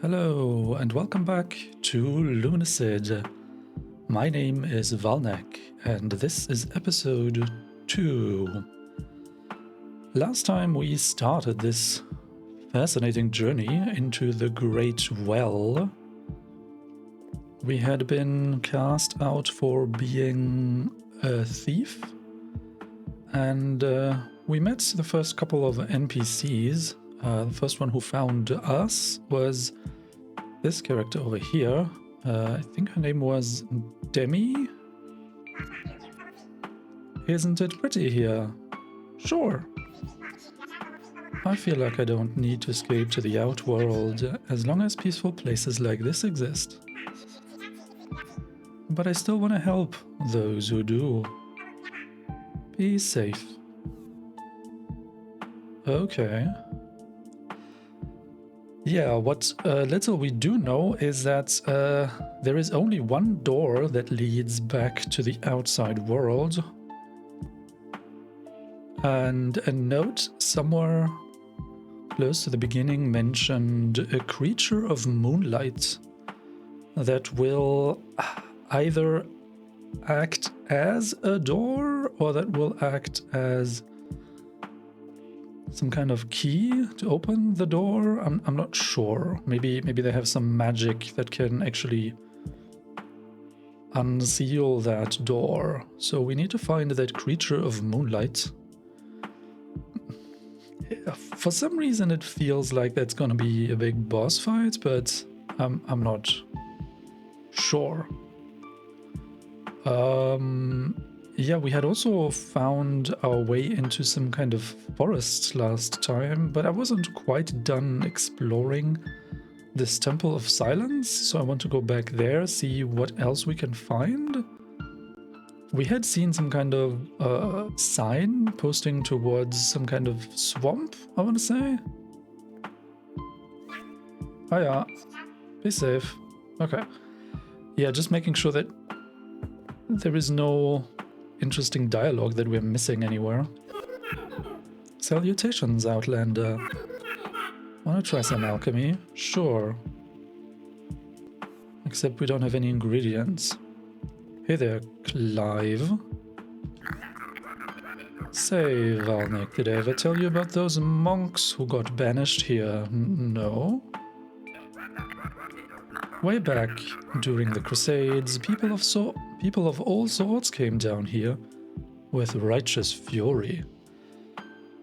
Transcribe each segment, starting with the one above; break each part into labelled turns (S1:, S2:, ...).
S1: Hello and welcome back to Lunacid. My name is Valnek and this is episode 2. Last time we started this fascinating journey into the Great Well. We had been cast out for being a thief and we met the first couple of NPCs. The first one who found us was this character over here. I think her name was Demi. Isn't it pretty here? Sure. I feel like I don't need to escape to the outworld as long as peaceful places like this exist. But I still want to help those who do. Be safe. Okay. Yeah, what little we do know is that there is only one door that leads back to the outside world. And a note somewhere close to the beginning mentioned a creature of moonlight that will either act as a door or that will act as some kind of key to open the door. I'm not sure. Maybe they have some magic that can actually unseal that door. So we need to find that creature of moonlight. For some reason it feels like that's gonna be a big boss fight, but I'm not sure. Yeah, we had also found our way into some kind of forest last time, but I wasn't quite done exploring this Temple of Silence, so I want to go back there, see what else we can find. We had seen some kind of sign posting towards some kind of swamp, I want to say. Oh yeah, be safe. Okay. Yeah, just making sure that there is no interesting dialogue that we're missing anywhere. Salutations, Outlander. Wanna try some alchemy? Sure. Except we don't have any ingredients. Hey there, Clive. Say, Valnek, did I ever tell you about those monks who got banished here? No? Way back during the Crusades, people of all sorts came down here with righteous fury.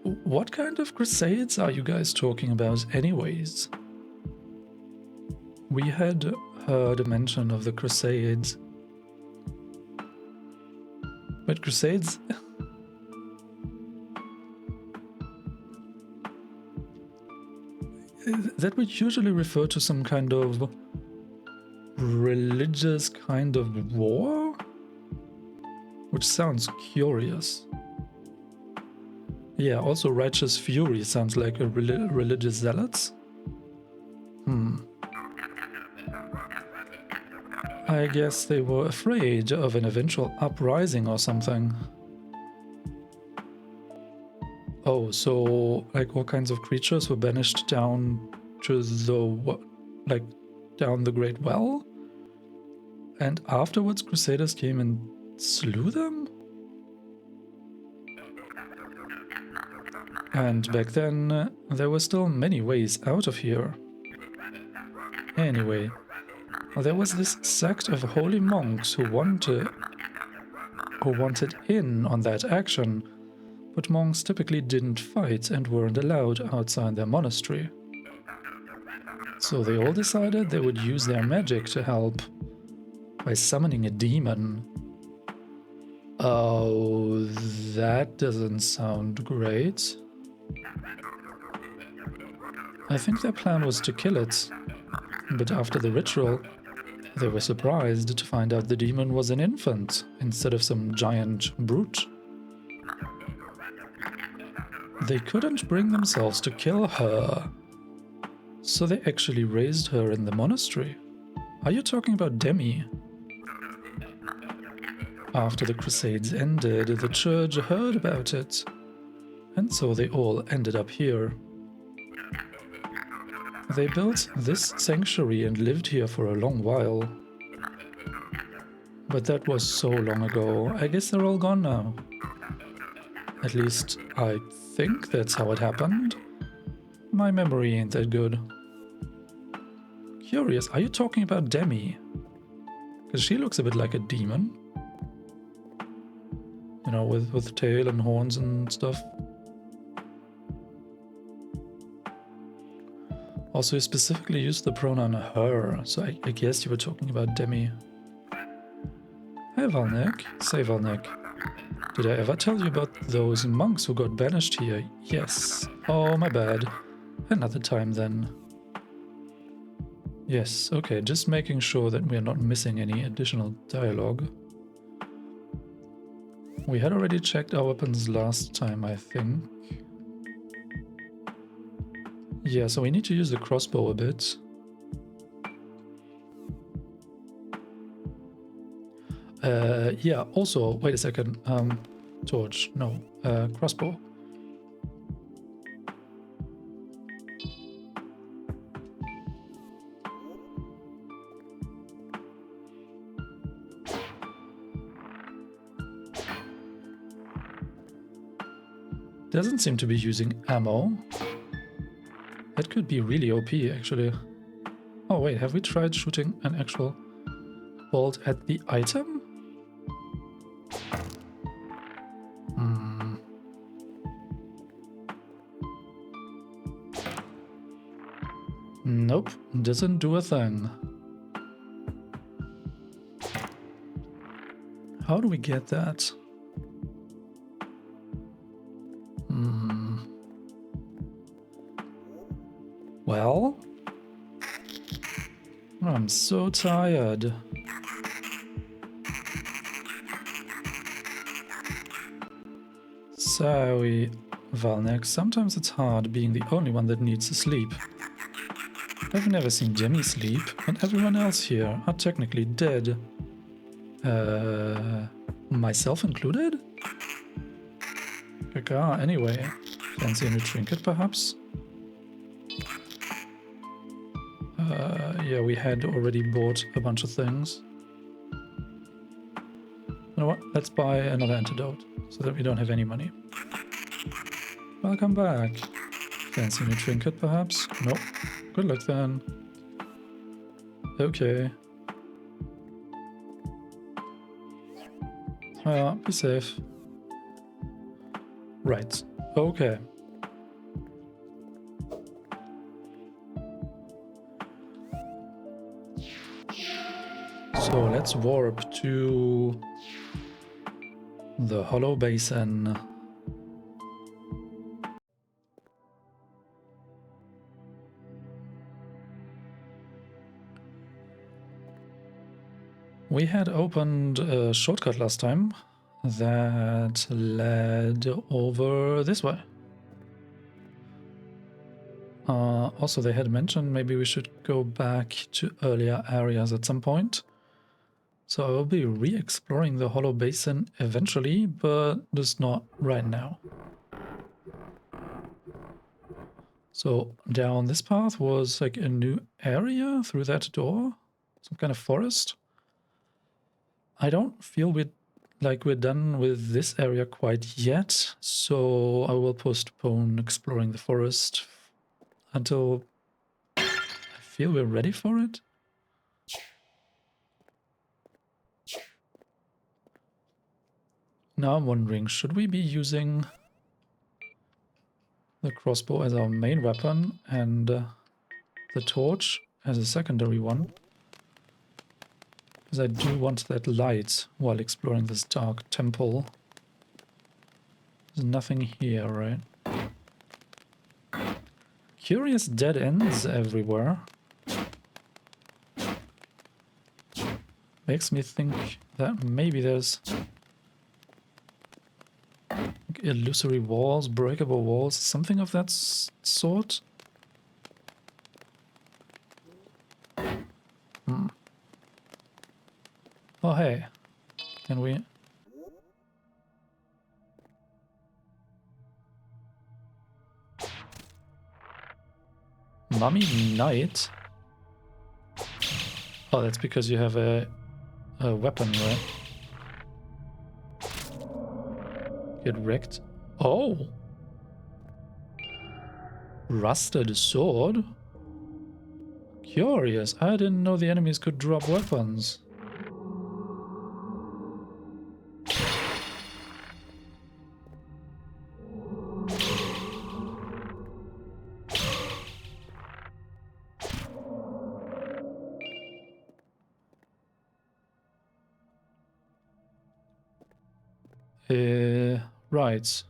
S1: What kind of crusades are you guys talking about anyways? We had heard a mention of the Crusades. But Crusades? That would usually refer to some kind of religious kind of war? Which sounds curious. Yeah, also righteous fury sounds like a religious zealots. I guess they were afraid of an eventual uprising or something. Oh, so like all kinds of creatures were banished down to the down the Great Well? And afterwards Crusaders came and slew them? And back then, there were still many ways out of here. Anyway, there was this sect of holy monks who wanted in on that action, but monks typically didn't fight and weren't allowed outside their monastery. So they all decided they would use their magic to help by summoning a demon. Oh, that doesn't sound great. I think their plan was to kill it, but after the ritual, they were surprised to find out the demon was an infant instead of some giant brute. They couldn't bring themselves to kill her, so they actually raised her in the monastery. Are you talking about Demi? After the Crusades ended, the church heard about it, and so they all ended up here. They built this sanctuary and lived here for a long while. But that was so long ago. I guess they're all gone now. At least I think that's how it happened. My memory ain't that good. Curious, are you talking about Demi? Because she looks a bit like a demon. You know, with tail and horns and stuff. Also, you specifically used the pronoun her, so I guess you were talking about Demi. Hey Valnek, say Valnek. Did I ever tell you about those monks who got banished here? Yes. Oh, my bad. Another time then. Yes, okay, just making sure that we are not missing any additional dialogue. We had already checked our weapons last time, I think. Yeah, so we need to use the crossbow a bit. Yeah, also, wait a second. Torch, no, crossbow. Doesn't seem to be using ammo. That could be really OP, actually. Oh wait, have we tried shooting an actual bolt at the item? Nope, doesn't do a thing. How do we get that? Well, I'm so tired. Sorry, Valnek, sometimes it's hard being the only one that needs to sleep. I've never seen Jemmy sleep, and everyone else here are technically dead. Myself included? Gaga, anyway. Fancy a new trinket, perhaps? Yeah, we had already bought a bunch of things. You know what? Let's buy another antidote, so that we don't have any money. Welcome back. Fancy a new trinket, perhaps? Nope. Good luck then. Okay. Oh yeah, be safe. Right. Okay. So let's warp to the Hollow Basin. We had opened a shortcut last time that led over this way. Also, they had mentioned maybe we should go back to earlier areas at some point. So I will be re-exploring the Hollow Basin eventually, but just not right now. So down this path was like a new area through that door, some kind of forest. I don't feel we're done with this area quite yet, so I will postpone exploring the forest until I feel we're ready for it. Now I'm wondering, should we be using the crossbow as our main weapon and the torch as a secondary one? Because I do want that light while exploring this dark temple. There's nothing here, right? Curious dead ends everywhere. Makes me think that maybe there's like illusory walls, breakable walls, something of that sort. Oh hey, can we... Mummy Knight. Oh, that's because you have a weapon, right? Get wrecked. Oh! Rusted sword? Curious. I didn't know the enemies could drop weapons. Right.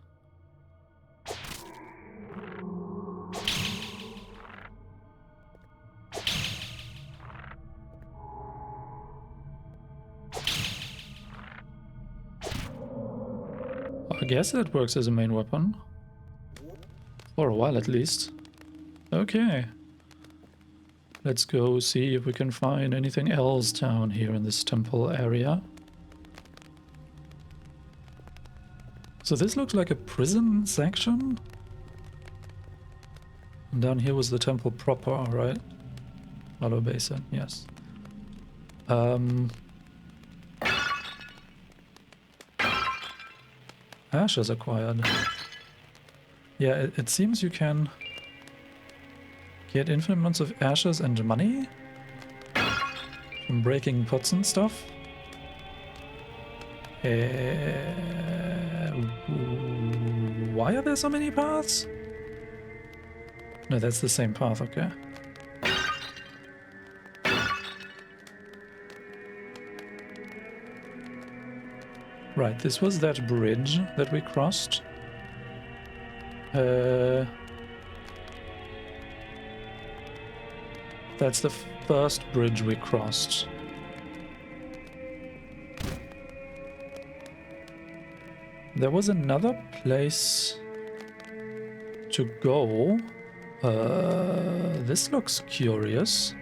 S1: I guess that works as a main weapon. For a while at least. Okay. Let's go see if we can find anything else down here in this temple area. So this looks like a prison section. And down here was the temple proper, right? Hollow Basin, yes. Ashes acquired. Yeah, it seems you can get infinite amounts of ashes and money from breaking pots and stuff. Why are there so many paths? No, that's the same path, okay. Right, this was that bridge that we crossed. That's the first bridge we crossed. There was another place to go. This looks curious.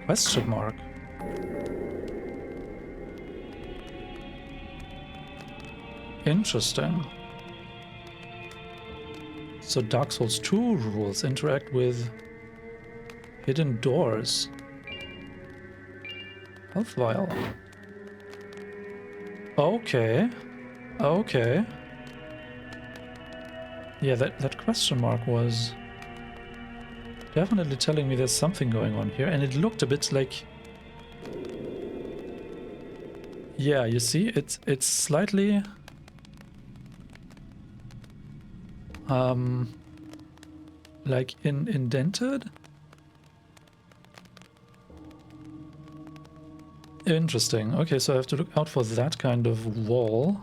S1: Question mark. Interesting. So Dark Souls 2 rules interact with hidden doors. Health vial. Okay. Okay. Yeah, that question mark was definitely telling me there's something going on here, and it looked a bit like... Yeah, you see, it's slightly... like indented? Interesting. Okay, so I have to look out for that kind of wall.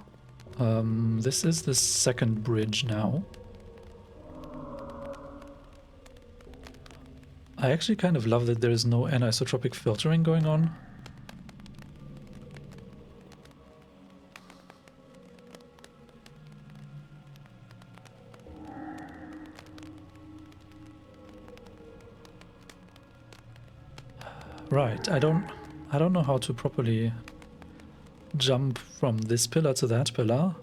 S1: This is the second bridge now. I actually kind of love that there is no anisotropic filtering going on. Right, I don't know how to properly jump from this pillar to that pillar.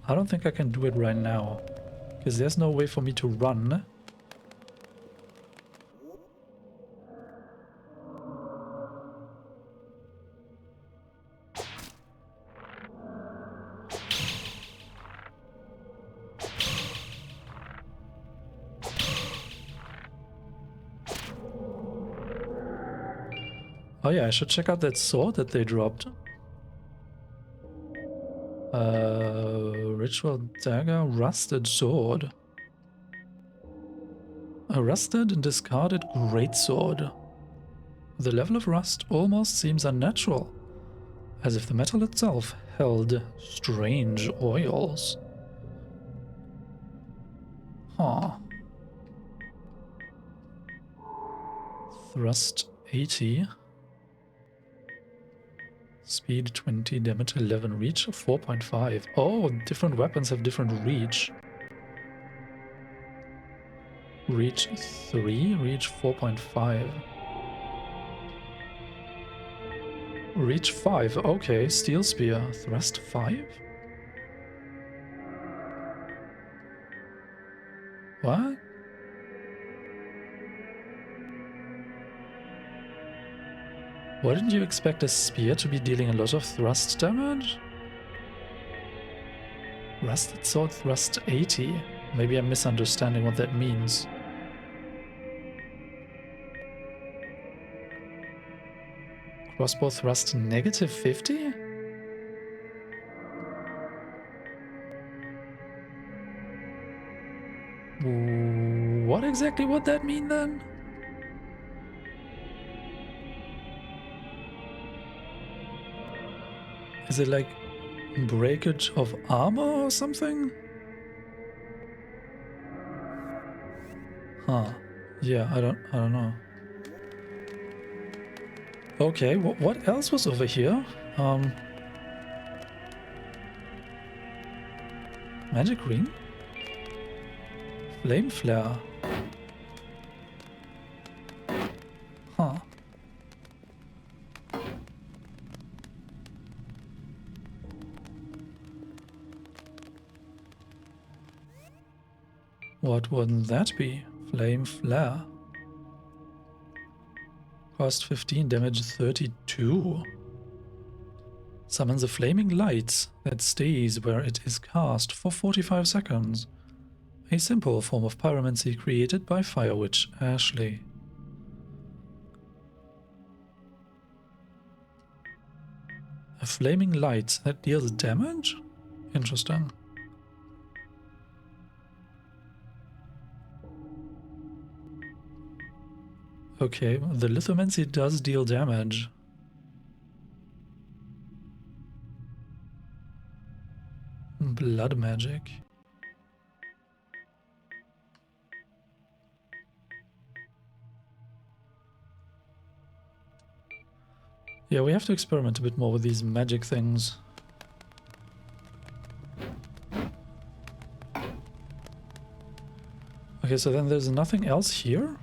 S1: I don't think I can do it right now, because there's no way for me to run. Oh yeah, I should check out that sword that they dropped. Ritual dagger, rusted sword. A rusted and discarded greatsword. The level of rust almost seems unnatural, as if the metal itself held strange oils. Huh. Thrust 80. Speed 20, damage 11, reach 4.5. Oh, different weapons have different reach. Reach 3, reach 4.5. Reach 5, okay. Steel spear, thrust 5? What? Wouldn't you expect a spear to be dealing a lot of thrust damage? Rusted sword thrust 80. Maybe I'm misunderstanding what that means. Crossbow thrust negative 50? What exactly would that mean then? Is it like breakage of armor or something? Huh. Yeah, I don't know. Okay, what else was over here? Magic ring? Flame flare? Huh. What wouldn't that be? Flame flare. Cost 15, damage 32. Summons a flaming light that stays where it is cast for 45 seconds. A simple form of pyromancy created by Fire Witch Ashley. A flaming light that deals damage? Interesting. Okay, the lithomancy does deal damage. Blood magic. Yeah, we have to experiment a bit more with these magic things. Okay, so then there's nothing else here?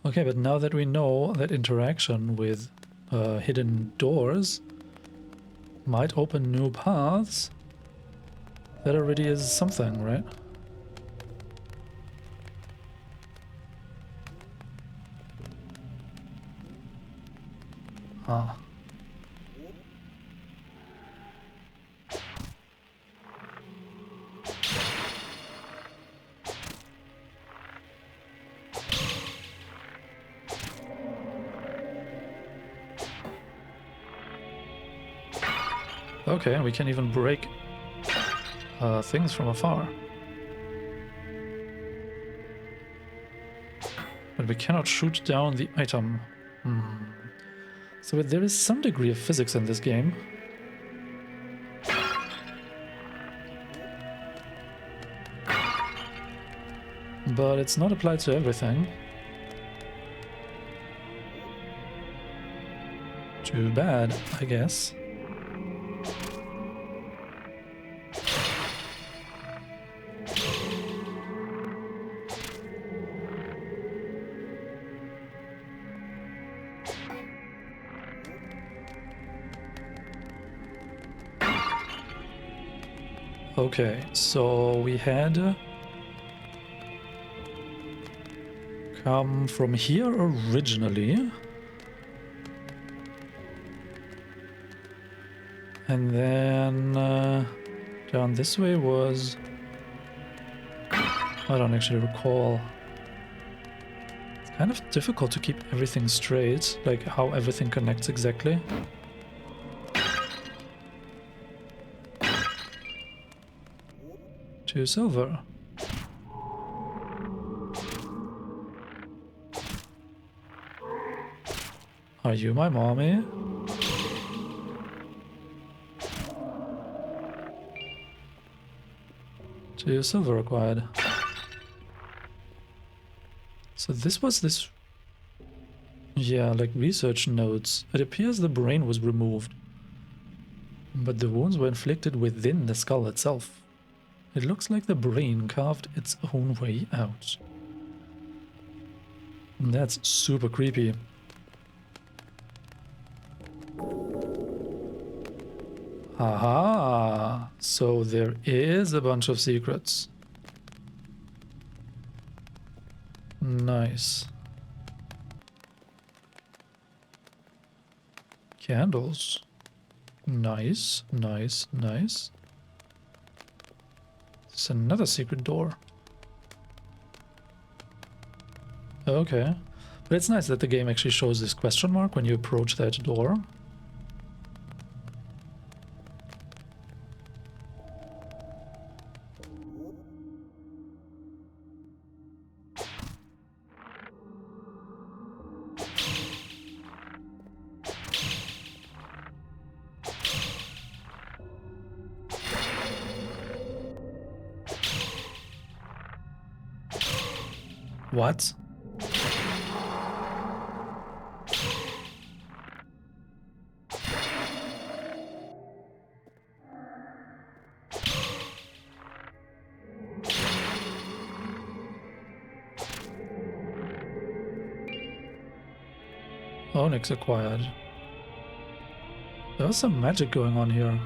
S1: Okay, but now that we know that interaction with hidden doors might open new paths, that already is something, right? Ah. Okay, and we can even break things from afar. But we cannot shoot down the item. So there is some degree of physics in this game. But it's not applied to everything. Too bad, I guess. Okay, so we had come from here originally. And then down this way was... I don't actually recall. It's kind of difficult to keep everything straight, like how everything connects exactly. To silver. Are you my mommy? To silver acquired. So this was this... Yeah, like research notes. It appears the brain was removed, but the wounds were inflicted within the skull itself. It looks like the brain carved its own way out. And that's super creepy. Aha! So there is a bunch of secrets. Nice. Candles. Nice, nice, nice. There's another secret door. Okay. But it's nice that the game actually shows this question mark when you approach that door. What? Onyx acquired. There was some magic going on here.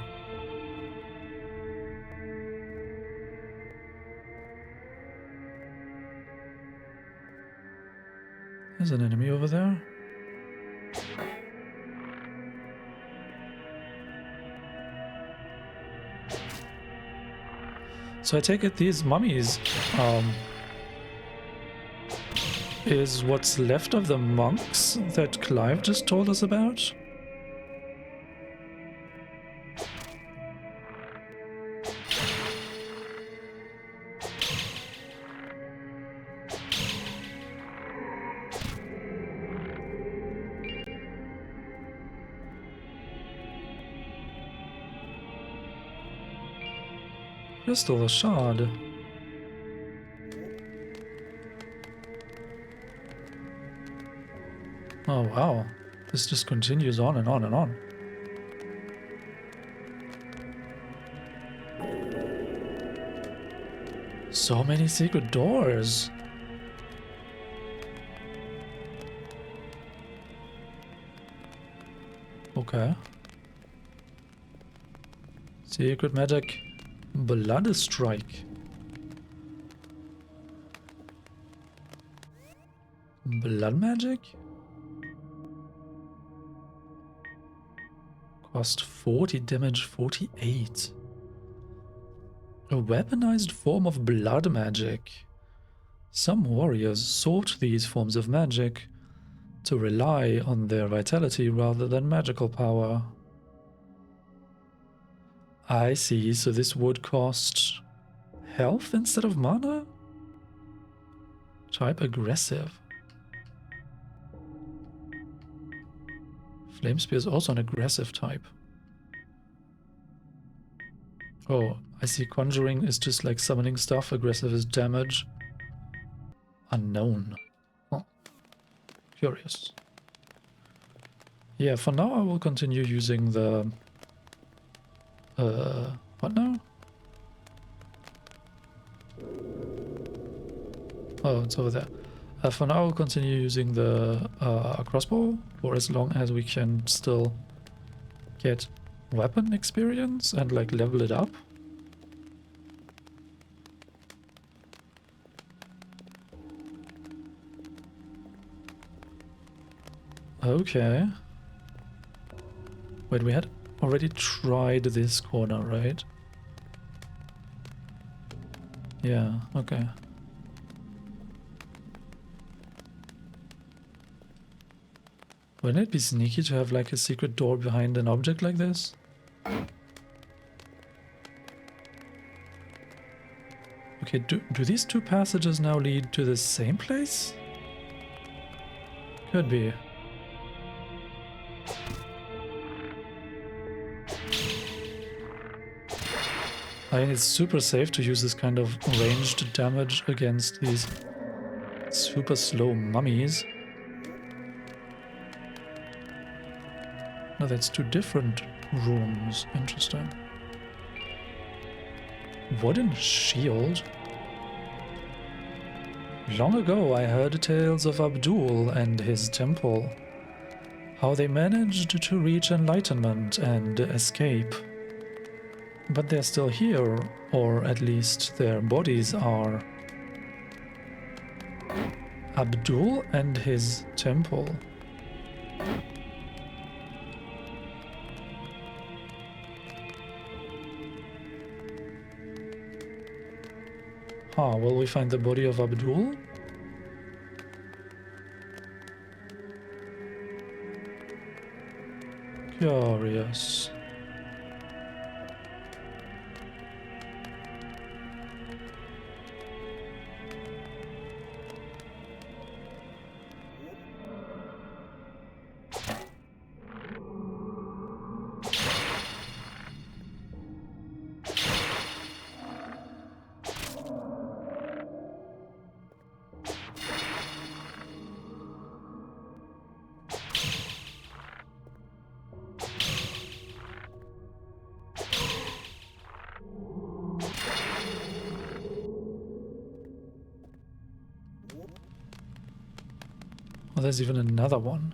S1: There's an enemy over there. So I take it these mummies is what's left of the monks that Clive just told us about? Crystal shard. Oh wow, this just continues on and on and on. So many secret doors. Okay. Secret magic. Blood strike. Blood magic? Cost 40 damage, 48. A weaponized form of blood magic. Some warriors sought these forms of magic to rely on their vitality rather than magical power. I see, so this would cost health instead of mana? Type aggressive. Flame Spear is also an aggressive type. Oh, I see conjuring is just like summoning stuff, aggressive is damage. Unknown. Oh, curious. Yeah, for now I will continue using the... what now? Oh, it's over there. For now I'll continue using the crossbow for as long as we can still get weapon experience and like level it up. Okay. Wait, we had already tried this corner, right? Yeah, okay. Wouldn't it be sneaky to have like a secret door behind an object like this? Okay, do these two passages now lead to the same place? Could be. I think it's super safe to use this kind of ranged damage against these super slow mummies. No, that's two different rooms. Interesting. Wooden shield? Long ago I heard tales of Abdul and his temple. How they managed to reach enlightenment and escape. But they're still here, or at least their bodies are. Abdul and his temple. Ah, will we find the body of Abdul? Curious. Oh, there's even another one.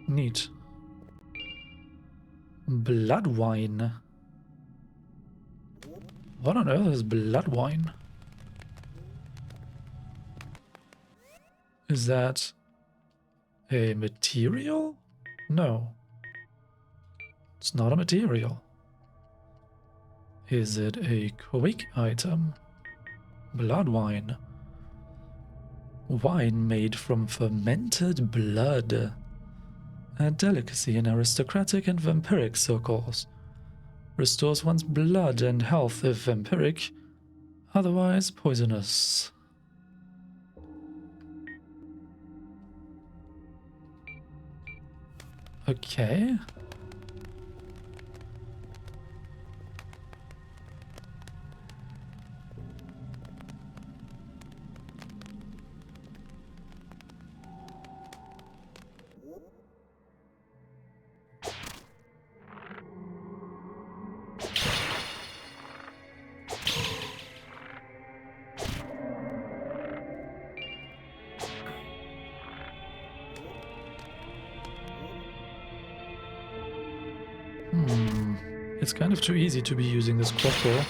S1: Neat. Blood wine. What on earth is blood wine? Is that a material? No. It's not a material. Is it a quick item? Blood wine. Wine made from fermented blood. A delicacy in aristocratic and vampiric circles. Restores one's blood and health if vampiric, otherwise poisonous. Okay. It's kind of too easy to be using this crossbow.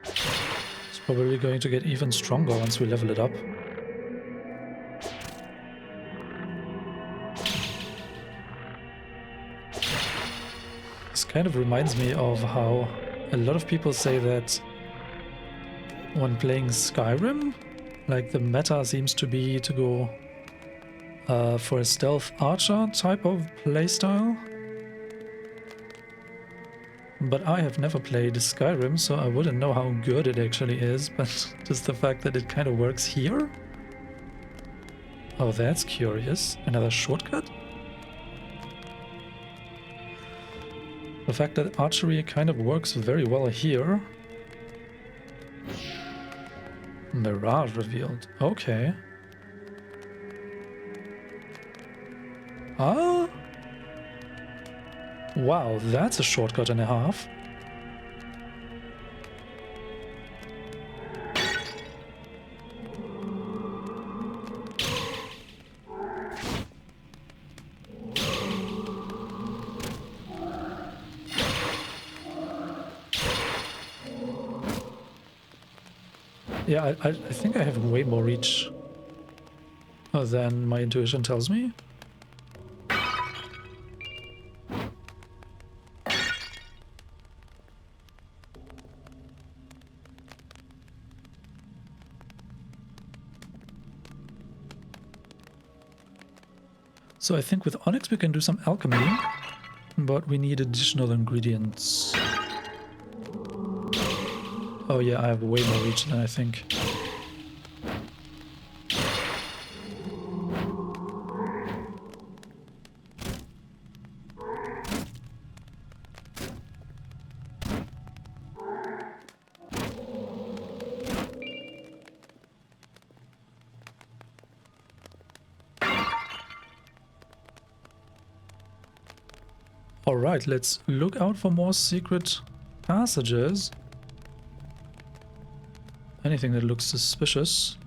S1: It's probably going to get even stronger once we level it up. This kind of reminds me of how a lot of people say that when playing Skyrim, like the meta seems to be to go for a stealth archer type of playstyle. But I have never played Skyrim, so I wouldn't know how good it actually is, but just the fact that it kind of works here? Oh, that's curious. Another shortcut? The fact that archery kind of works very well here. Mirage revealed. Okay. Ah? Wow, that's a shortcut and a half. Yeah, I think I have way more reach than my intuition tells me. So I think with Onyx we can do some alchemy, but we need additional ingredients. Oh yeah, I have way more reach than I think. Alright, let's look out for more secret passages. anything that looks suspicious.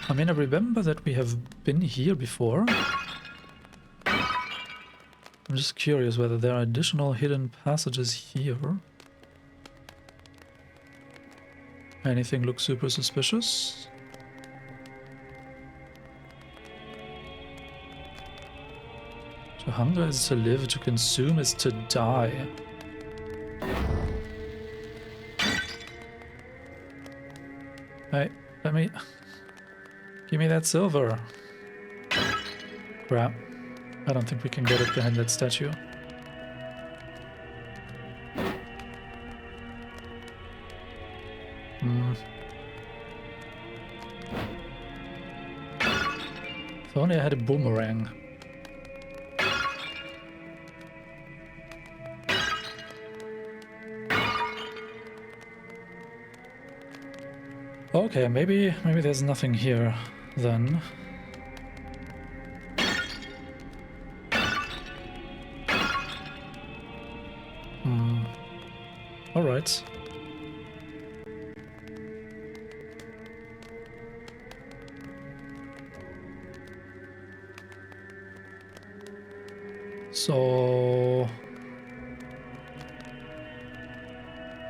S1: I mean, I remember that we have been here before. I'm just curious whether there are additional hidden passages here. Anything looks super suspicious? To hunger is to live, to consume is to die. Hey, let me... Give me that silver. Crap. I don't think we can get it behind that statue. If only I had a boomerang. Okay, maybe there's nothing here then. All right. So...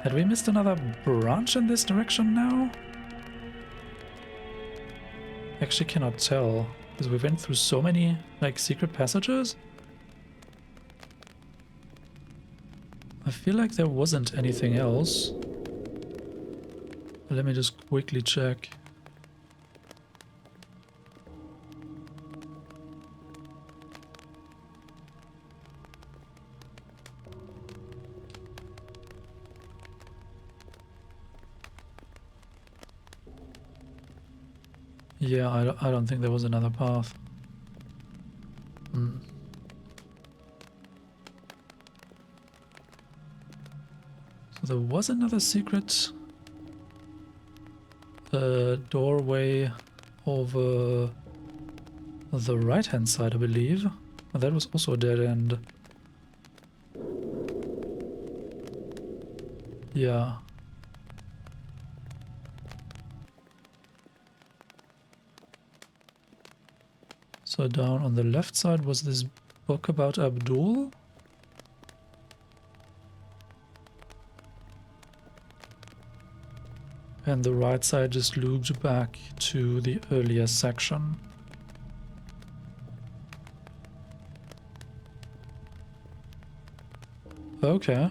S1: Had we missed another branch in this direction now? Actually cannot tell, because we went through so many, like, secret passages. I feel like there wasn't anything else. Let me just quickly check. Yeah, I don't think there was another path. So there was another secret doorway over the right-hand side, I believe. And that was also a dead end. Yeah. So down on the left side was this book about Abdul. And the right side just looped back to the earlier section. Okay.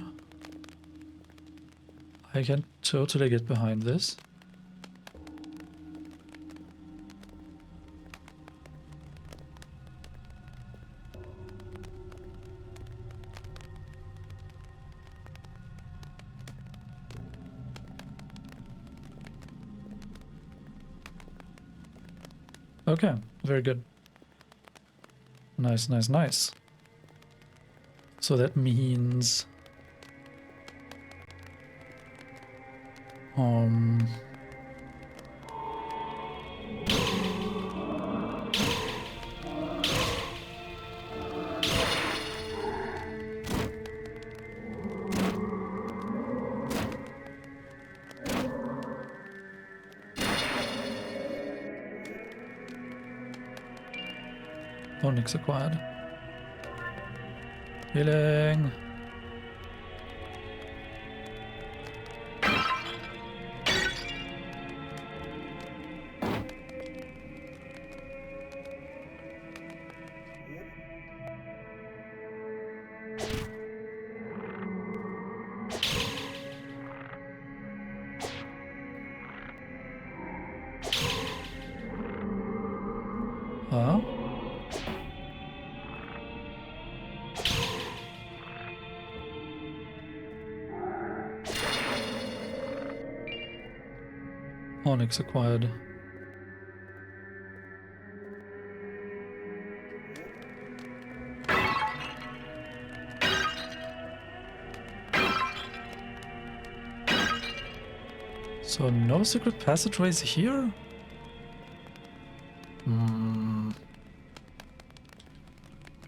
S1: I can totally get behind this. Okay, very good. Nice, nice, nice. So that means... Onyx acquired. Healing. Huh? Onyx acquired. So no secret passageways here?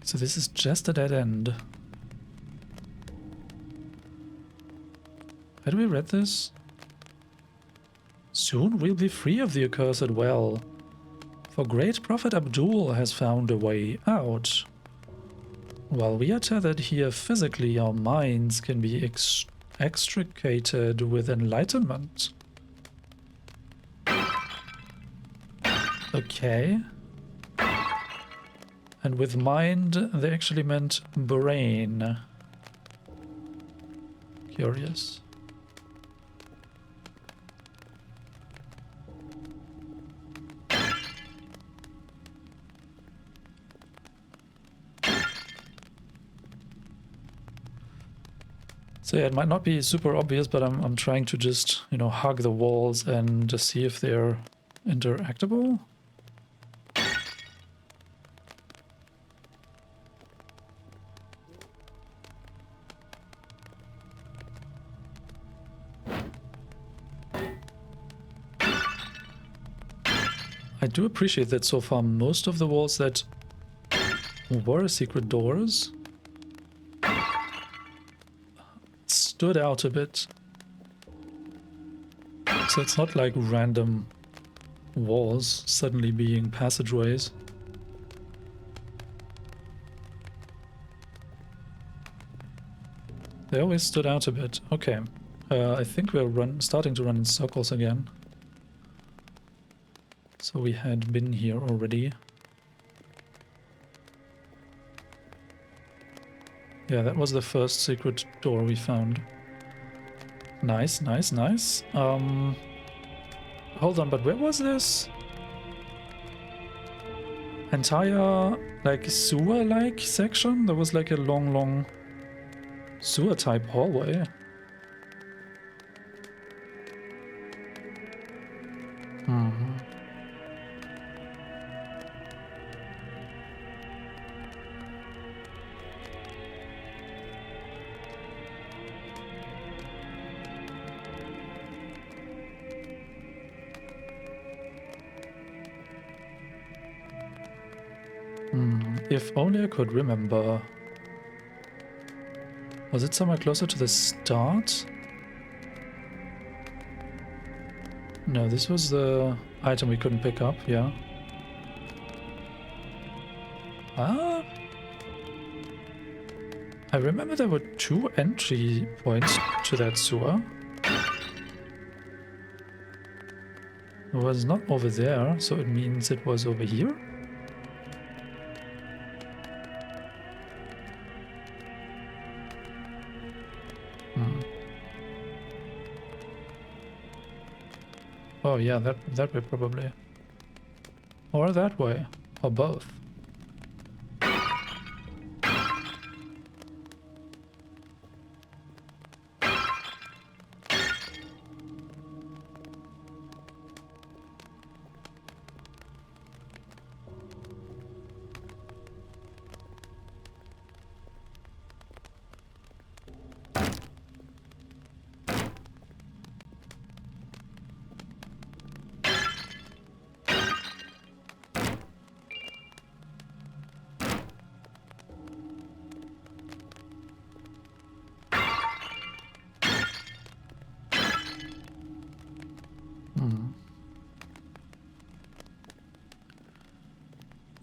S1: So this is just a dead end. Had we read this? Soon we'll be free of the accursed well, for great Prophet Abdul has found a way out. While we are tethered here physically, our minds can be extricated with enlightenment. Okay. And with mind, they actually meant brain. Curious. So yeah, it might not be super obvious, but I'm trying to just, you know, hug the walls and just see if they're interactable. I do appreciate that so far most of the walls that were secret doors stood out a bit. So it's not like random walls suddenly being passageways. They always stood out a bit. Okay. I think we're starting to run in circles again. So we had been here already. Yeah, that was the first secret door we found. Nice, nice, nice. Hold on, but where was this? Entire, like, sewer-like section? There was like a long sewer-type hallway. If only I could remember. Was it somewhere closer to the start? No, this was the item we couldn't pick up, yeah. Ah! I remember there were 2 entry points to that sewer. It was not over there, so it means it was over here? Oh yeah, that way probably. Or that way. Or both.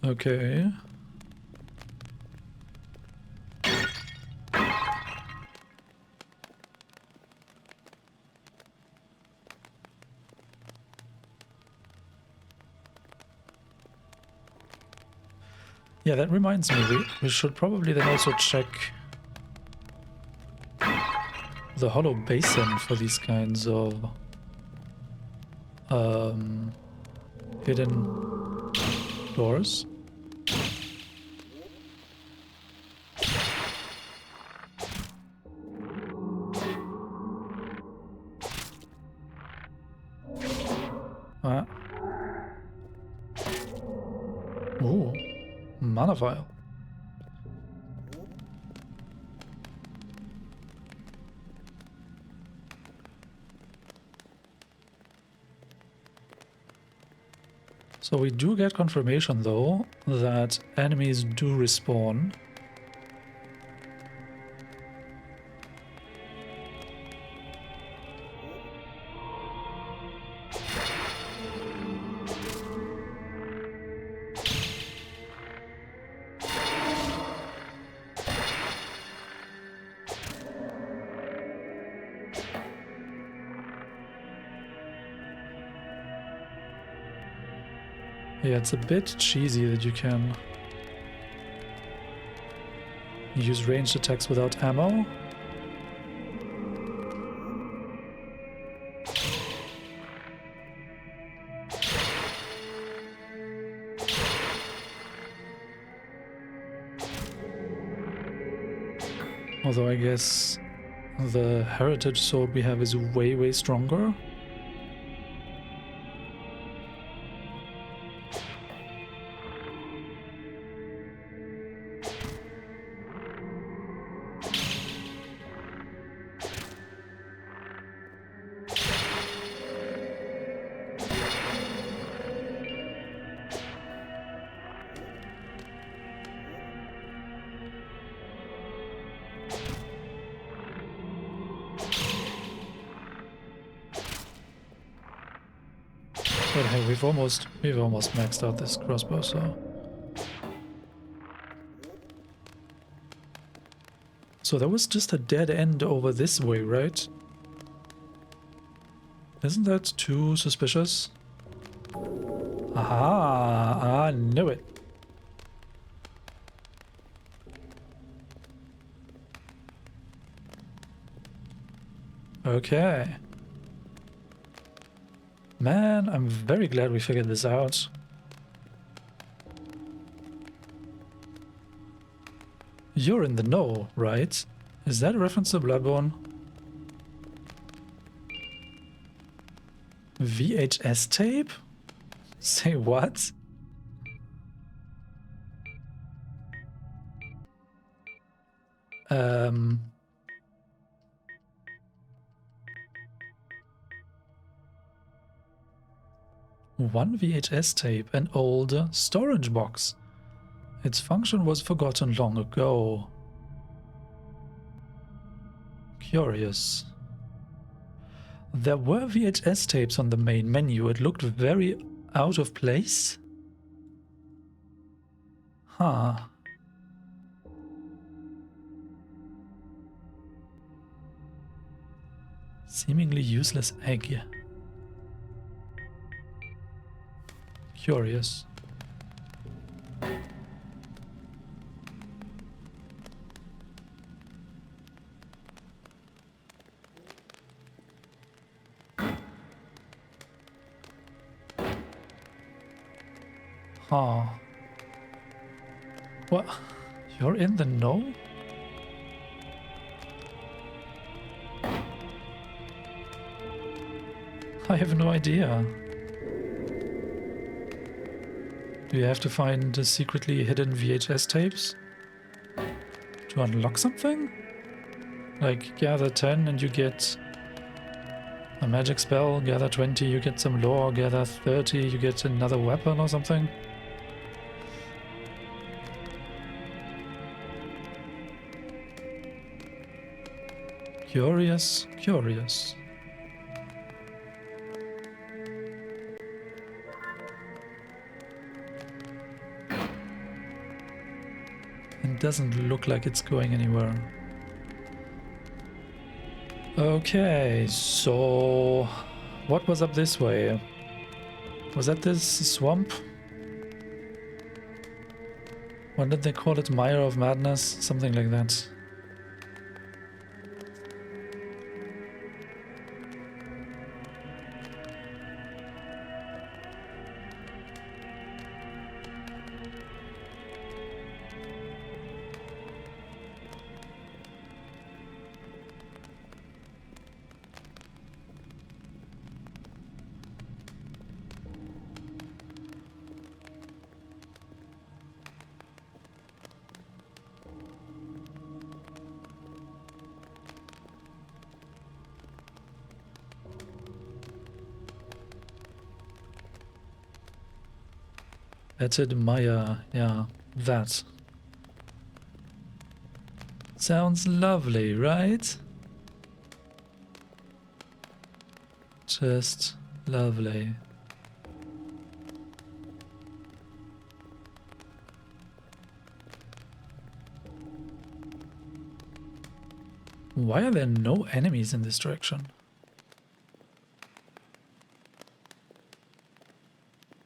S1: Okay. Yeah, that reminds me, we should probably then also check the hollow basin for these kinds of hidden doors. Ooh, mana vial. So we do get confirmation though that enemies do respawn. Yeah, it's a bit cheesy that you can use ranged attacks without ammo. Although I guess the heritage sword we have is way, way stronger. But hey, we've almost maxed out this crossbow, so. So there was just a dead end over this way, right? Isn't that too suspicious? Aha! I knew it. Okay. Man, I'm very glad we figured this out. You're in the know, right? Is that a reference to Bloodborne? VHS tape? Say what? One VHS tape, an old storage box. Its function was forgotten long ago. Curious. There were VHS tapes on the main menu. It looked very out of place. Huh. Seemingly useless egg. Curious. Huh. What? You're in the know? I have no idea. Do you have to find the secretly hidden VHS tapes to unlock something? Like gather 10 and you get a magic spell, gather 20 you get some lore, gather 30 you get another weapon or something? Curious, curious. It doesn't look like it's going anywhere. Okay, so what was up this way? Was that this swamp? What did they call it? Mire of Madness? Something like that. Fetid Mire, yeah, that. Sounds lovely, right? Just lovely. Why are there no enemies in this direction?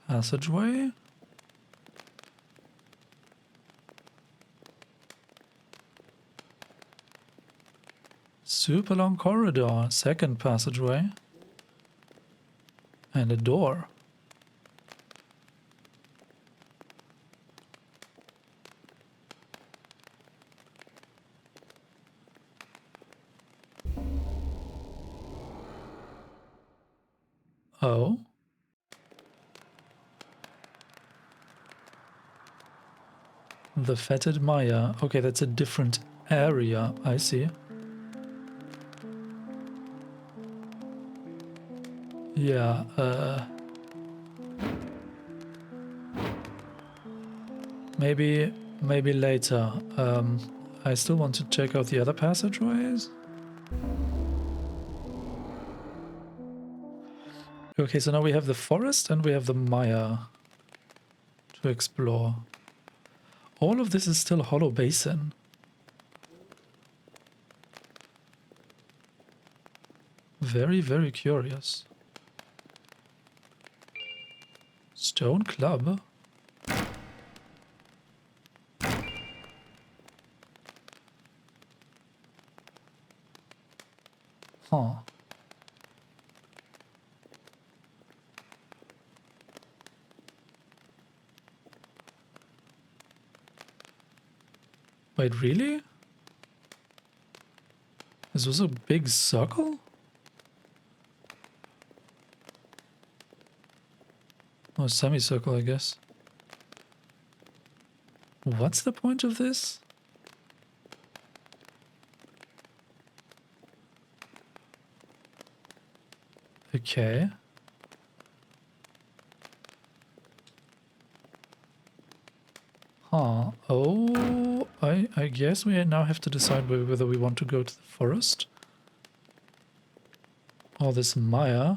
S1: Passageway? Super long corridor, second passageway. And a door. Oh. The Fetid Mire. Okay, that's a different area, I see. Yeah, maybe later. I still want to check out the other passageways. Okay, so now we have the forest and we have the mire to explore. All of this is still Hollow Basin. Very, very curious. Stone club? Huh. Wait, really? This was a big circle? Oh, semicircle, I guess. What's the point of this? Okay. Huh. Oh, I guess we now have to decide whether we want to go to the forest. Or this mire.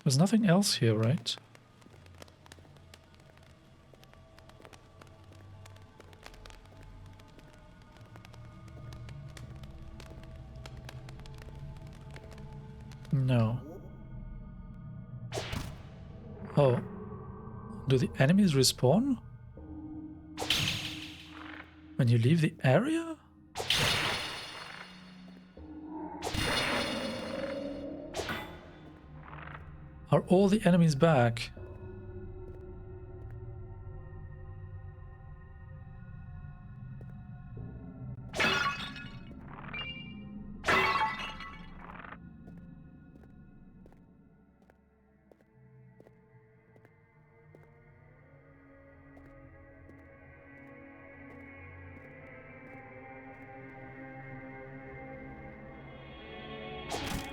S1: There's nothing else here, right? No. Oh. Do the enemies respawn? When you leave the area? Are all the enemies back?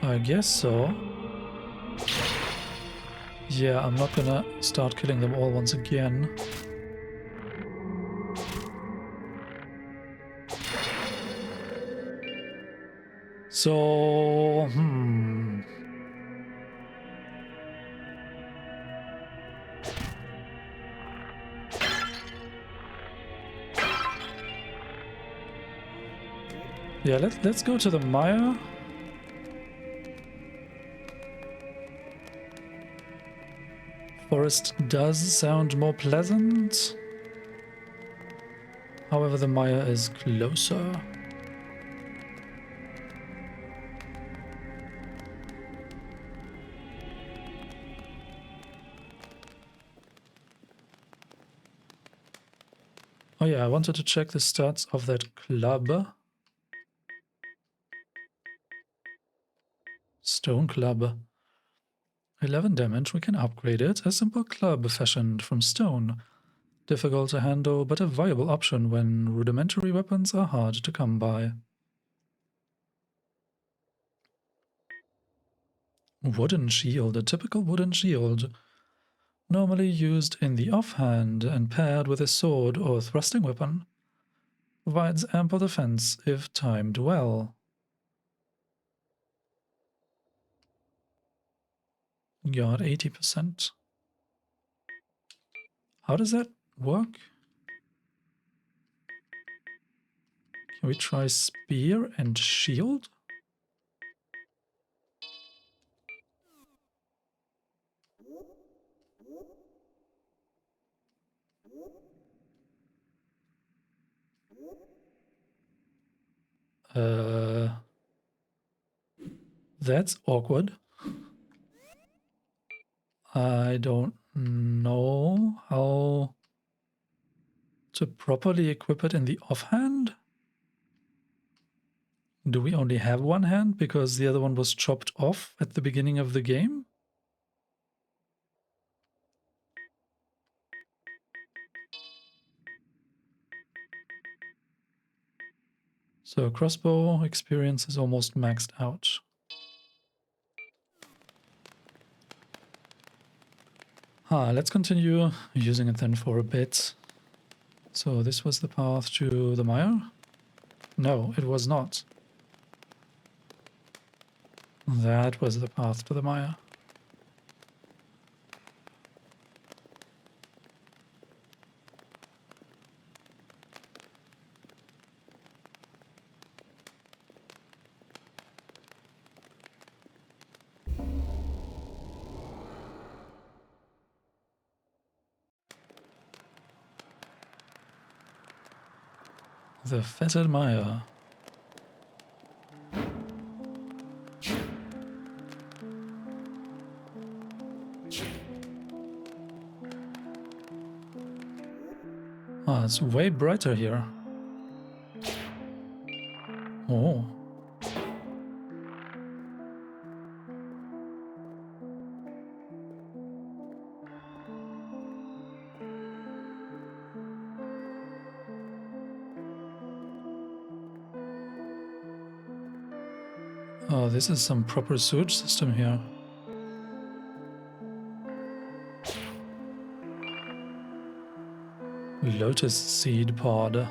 S1: I guess so. Yeah, I'm not gonna start killing them all once again. So, yeah, let's go to the mire. Forest does sound more pleasant. However, the mire is closer. Oh yeah, I wanted to check the stats of that club. Stone club. 11 damage, we can upgrade it. A simple club fashioned from stone. Difficult to handle, but a viable option when rudimentary weapons are hard to come by. Wooden shield, a typical wooden shield. Normally used in the offhand and paired with a sword or thrusting weapon. Provides ample defense if timed well. Got 80%. How does that work? Can we try spear and shield? That's awkward. I don't know how to properly equip it in the offhand. Do we only have one hand because the other one was chopped off at the beginning of the game? So crossbow experience is almost maxed out. Let's continue using it then for a bit. So this was the path to the mire? No, it was not. That was the path to the mire. The Fetid Mire. It's way brighter here. Oh. Oh, this is some proper sewage system here. Lotus seed pod.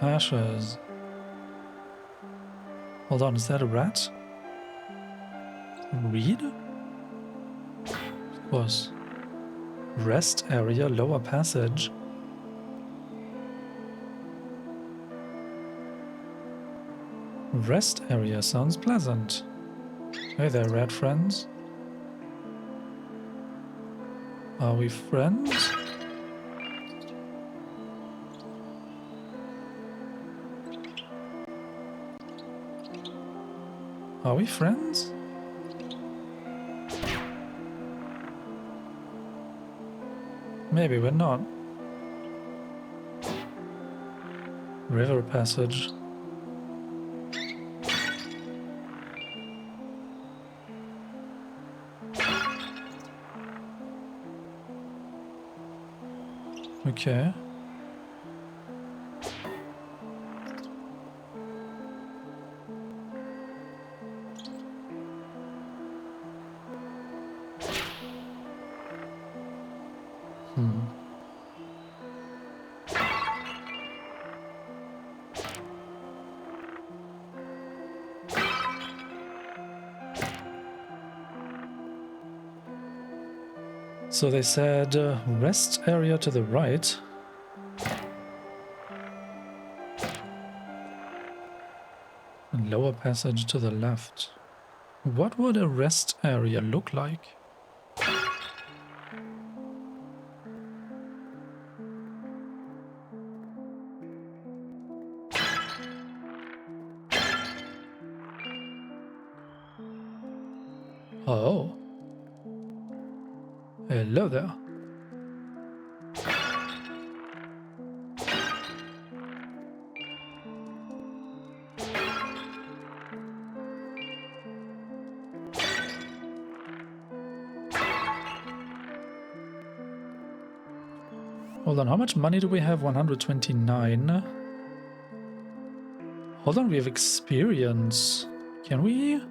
S1: Ashes. Hold on, is that a rat? Reed? Of course. Rest area, lower passage. Rest area sounds pleasant. Hey there, rat friends. Are we friends? Are we friends? Maybe we're not. River passage. Okay. So they said rest area to the right. And lower passage to the left. What would a rest area look like? Oh. Hello there. Hold on, how much money do we have? 129. Hold on, we have experience. Can we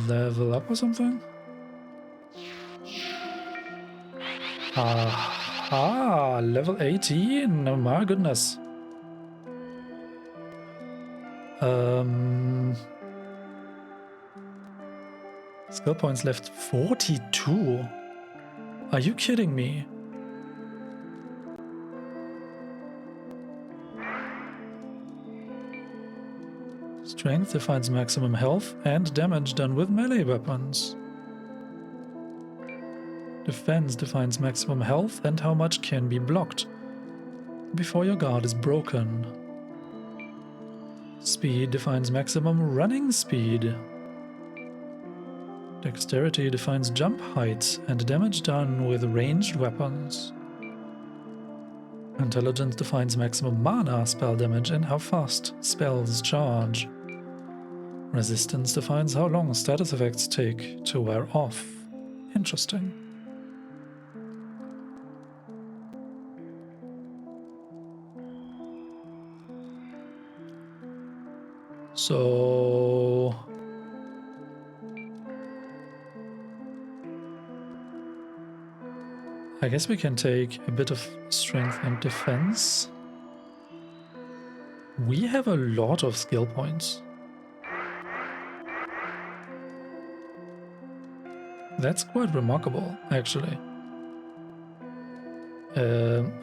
S1: level up or something? Aha, level 18. Oh my goodness. Skill points left 42. Are you kidding me? Strength defines maximum health and damage done with melee weapons. Defense defines maximum health and how much can be blocked before your guard is broken. Speed defines maximum running speed. Dexterity defines jump height and damage done with ranged weapons. Intelligence defines maximum mana spell damage and how fast spells charge. Resistance defines how long status effects take to wear off. Interesting. So I guess we can take a bit of strength and defense. We have a lot of skill points. That's quite remarkable, actually.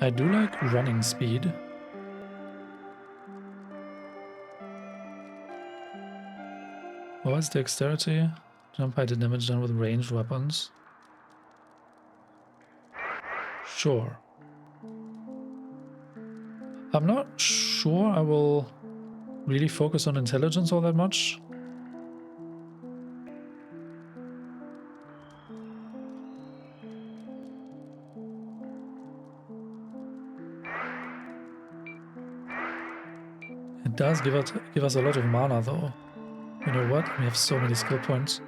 S1: I do like running speed. What is dexterity? Jump height and damage done with ranged weapons. Sure. I'm not sure I will really focus on intelligence all that much. It does give us a lot of mana though. You know what? We have so many skill points.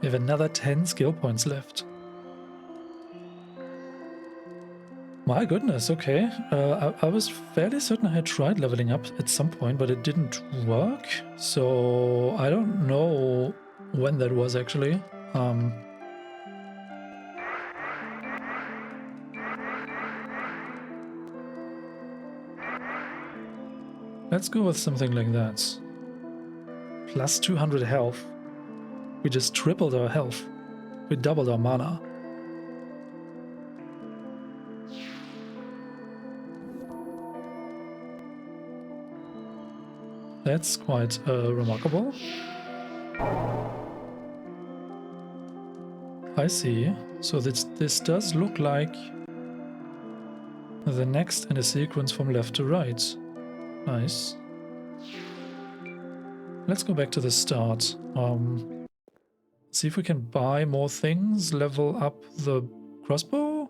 S1: We have another 10 skill points left. My goodness, okay. I was fairly certain I had tried leveling up at some point, but it didn't work. So I don't know when that was actually. Let's go with something like that. Plus 200 health. We just tripled our health. We doubled our mana. That's quite remarkable. I see. So this does look like the next in a sequence from left to right. Nice. Let's go back to the start. See if we can buy more things, level up the crossbow.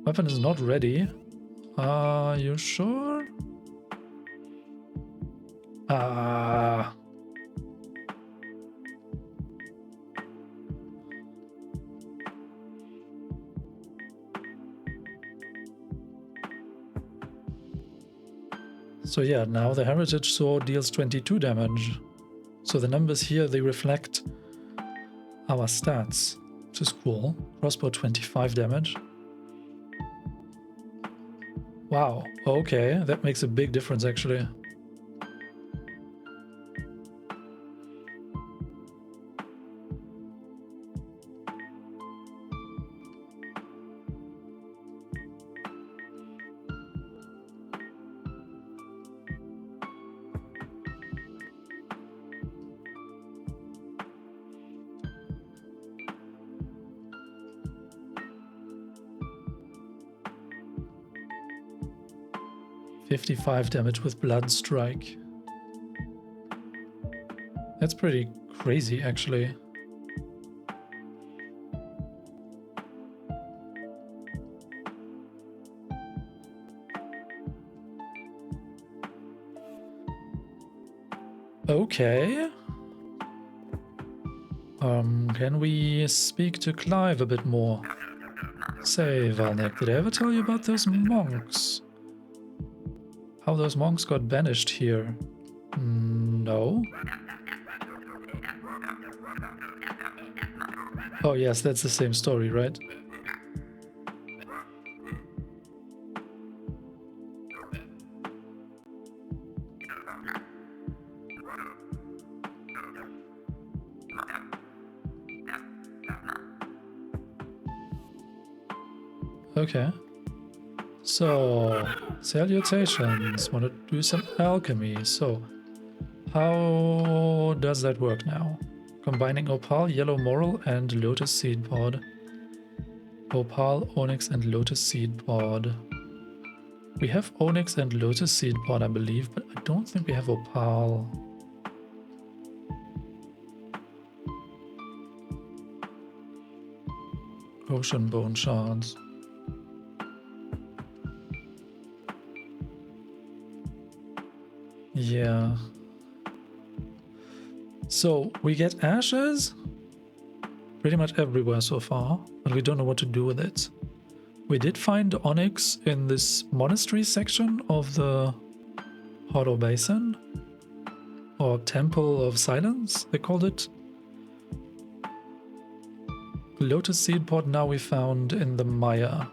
S1: Weapon is not ready. Are you sure? So yeah, now the Heritage Sword deals 22 damage. So the numbers here, they reflect our stats, which is cool. Crossbow 25 damage. Wow, okay, that makes a big difference actually. 55 damage with Blood Strike. That's pretty crazy, actually. Okay. Can we speak to Clive a bit more? Say, Valnek, did I ever tell you about those monks? How those monks got banished here? No. Oh yes, that's the same story, right? Okay. So, salutations. Want to do some alchemy. So, how does that work now? Combining opal, yellow moral, and lotus seed pod. Opal, onyx, and lotus seed pod. We have onyx and lotus seed pod, I believe, but I don't think we have opal. Ocean bone shards. Yeah. So we get ashes pretty much everywhere so far, but we don't know what to do with it. We did find onyx in this monastery section of the Hollow Basin, or Temple of Silence, they called it. Lotus seed pod now we found in the Mire.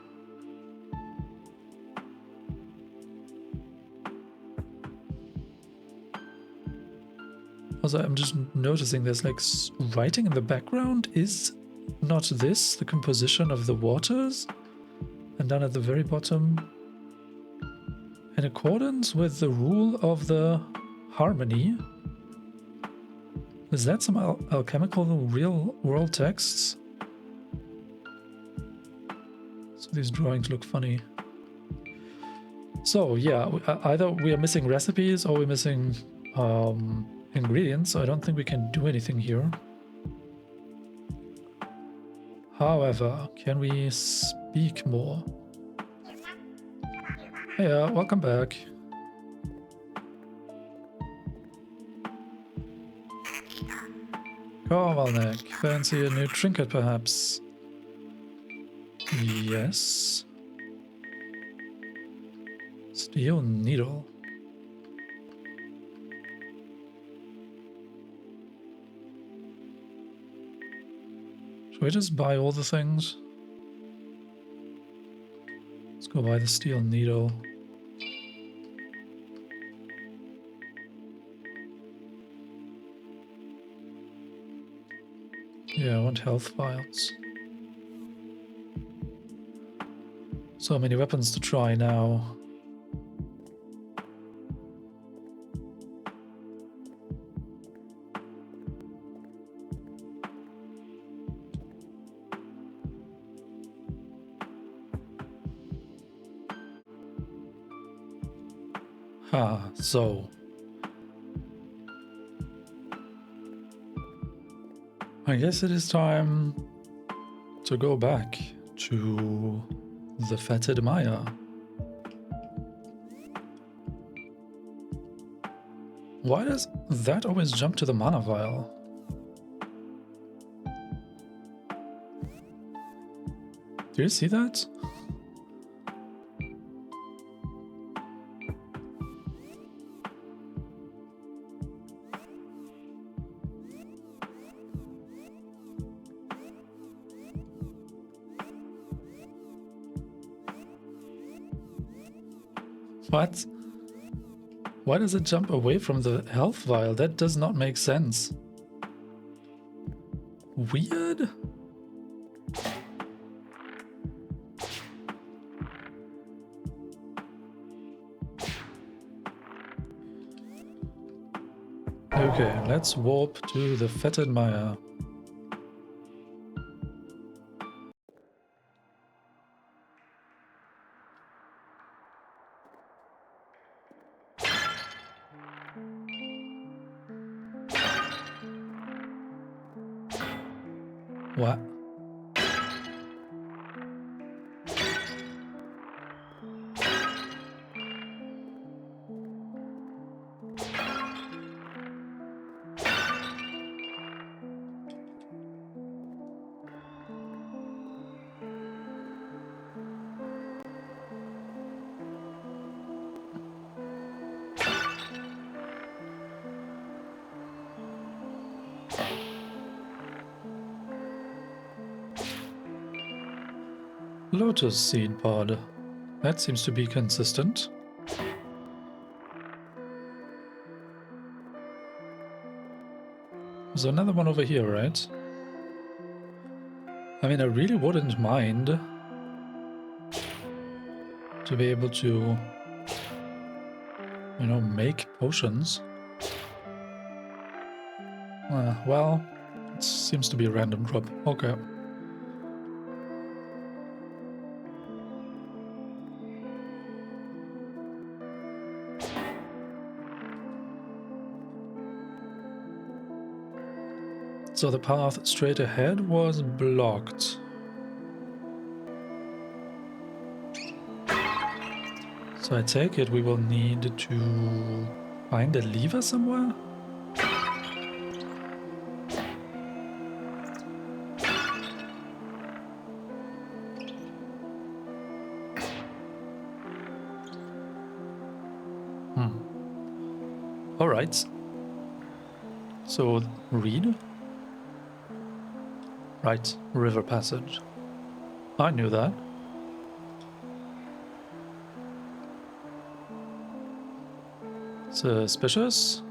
S1: Also, I'm just noticing there's like writing in the background. Is not this the composition of the waters? And down at the very bottom, in accordance with the rule of the harmony. Is that some alchemical real world texts? So these drawings look funny. So yeah, either we are missing recipes or we're missing ingredients, so I don't think we can do anything here. However, can we speak more? Hey, welcome back. Valnek, fancy a new trinket perhaps? Yes. Steel needle. Should we just buy all the things? Let's go buy the steel needle. Yeah, I want health vials. So many weapons to try now. So I guess it is time to go back to the Fetid Mire. Why does that always jump to the mana vial? Do you see that? What? Why does it jump away from the health vial? That does not make sense. Weird? Okay, let's warp to the Fetid Mire. What? Lotus seed pod. That seems to be consistent. There's another one over here, right? I mean, I really wouldn't mind to be able to, you know, make potions. Well, it seems to be a random drop. Okay. So the path straight ahead was blocked. So I take it we will need to find a lever somewhere? Alright. So, read? Right, river passage. I knew that. Suspicious?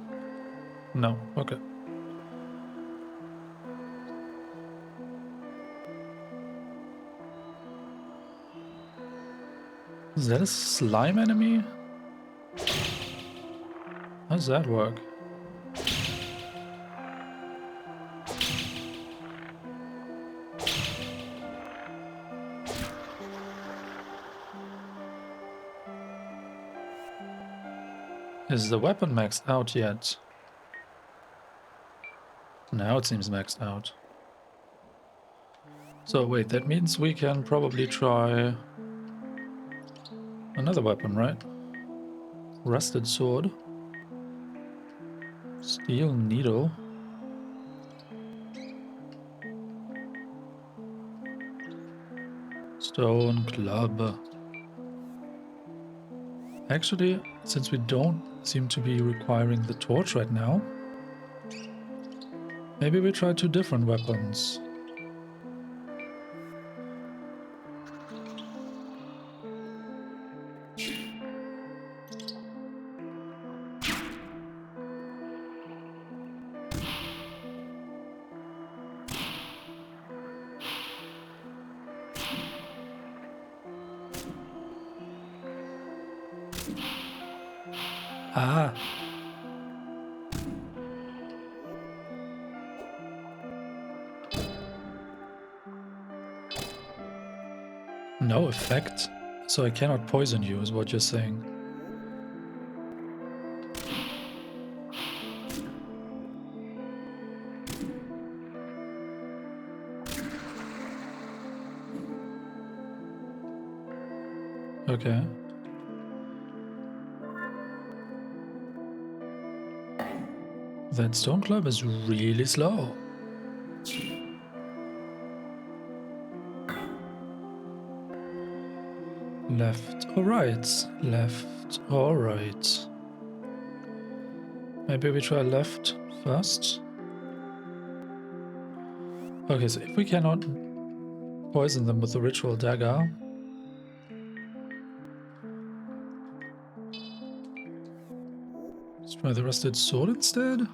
S1: No, okay. Is that a slime enemy? How does that work? Is the weapon maxed out yet? Now it seems maxed out. So wait, that means we can probably try another weapon, right? Rusted sword. Steel needle. Stone club. Actually, since we don't seem to be requiring the torch right now, maybe we try two different weapons. Ah. No effect? So I cannot poison you, is what you're saying. Okay. That stone club is really slow. Left or right? Left or right? Maybe we try left first. Okay, so if we cannot poison them with the ritual dagger, let's try the rusted sword instead.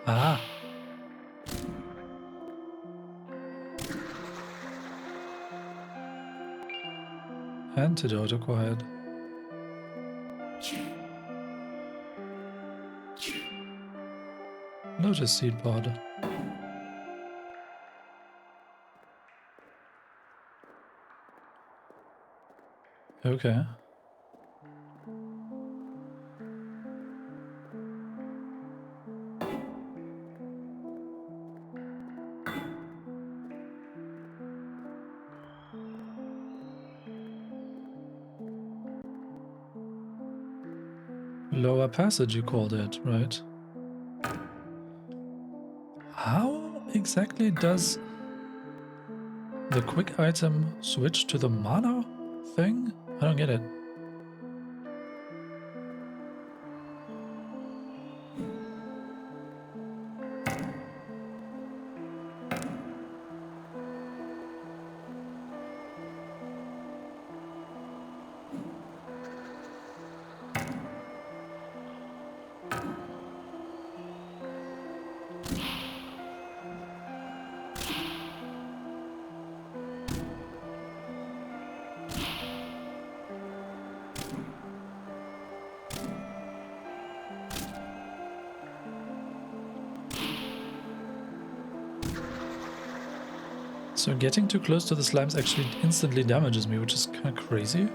S1: Ah. Antidote acquired. Lotus seed pod. Okay. Lower passage, you called it, right? How exactly does the quick item switch to the mana thing? I don't get it. So getting too close to the slimes actually instantly damages me, which is kind of crazy.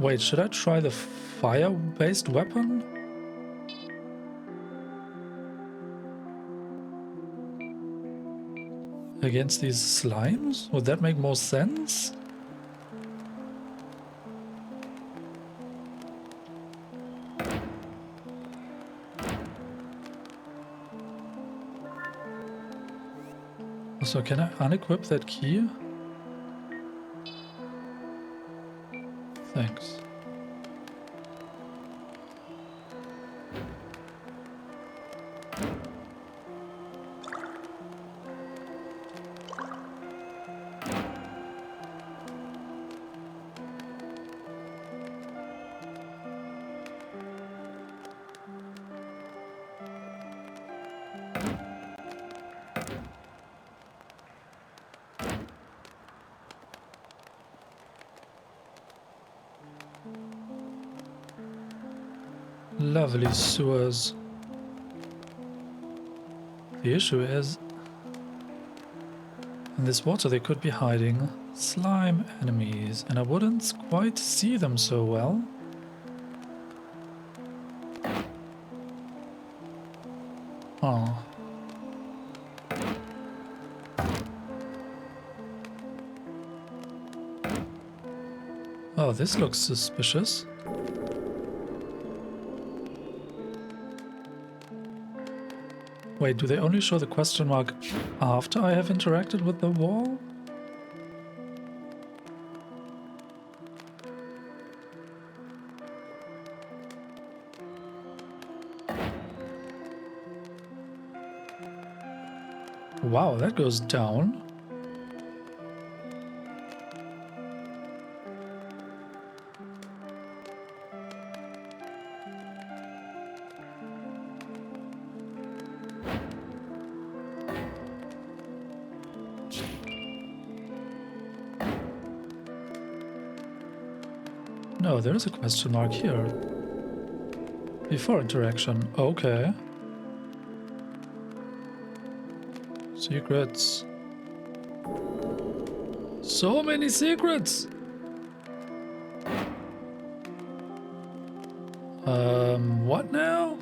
S1: Wait, should I try the fire-based weapon? Against these slimes? Would that make more sense? So can I unequip that key? Thanks. Lovely sewers. The issue is, in this water they could be hiding slime enemies, and I wouldn't quite see them so well. Oh. Oh, this looks suspicious. Wait, do they only show the question mark after I have interacted with the wall? Wow, that goes down. No, there is a question mark here. Before interaction. Okay. Secrets. So many secrets! What now?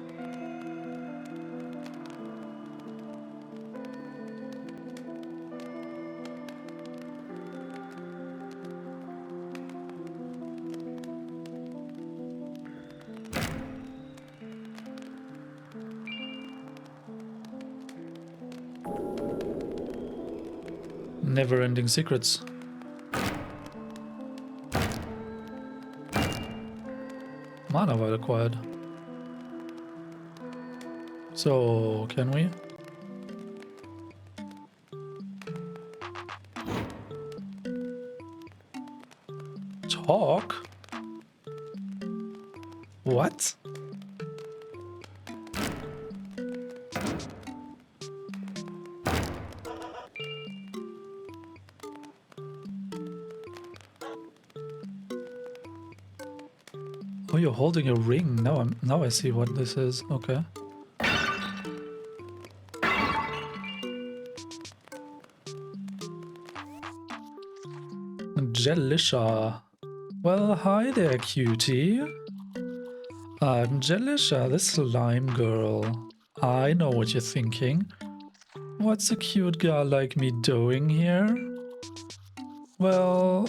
S1: Never-ending secrets. Mana well acquired. So, can we? Talk? What? Oh, you're holding a ring. Now I see what this is. Okay. Jellisha. Well, hi there, cutie. I'm Jellisha, the slime girl. I know what you're thinking. What's a cute girl like me doing here? Well,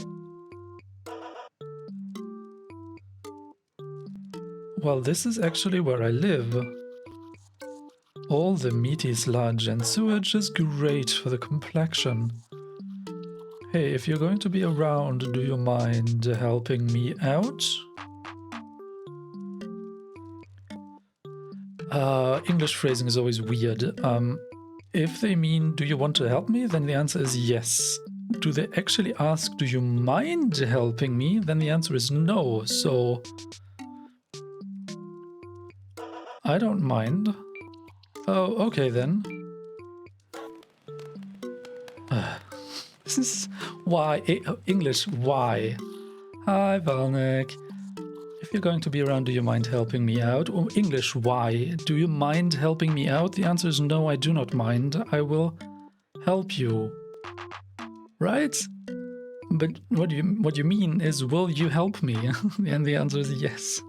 S1: this is actually where I live. All the meaty sludge and sewage is great for the complexion. Hey, if you're going to be around, do you mind helping me out? English phrasing is always weird. If they mean, do you want to help me? Then the answer is yes. Do they actually ask, do you mind helping me? Then the answer is no. So I don't mind. Oh, okay then. This is why. English, why? Hi, Valnek. If you're going to be around, do you mind helping me out? Or English, why? Do you mind helping me out? The answer is no, I do not mind. I will help you. Right? But what you mean is, will you help me? And the answer is yes.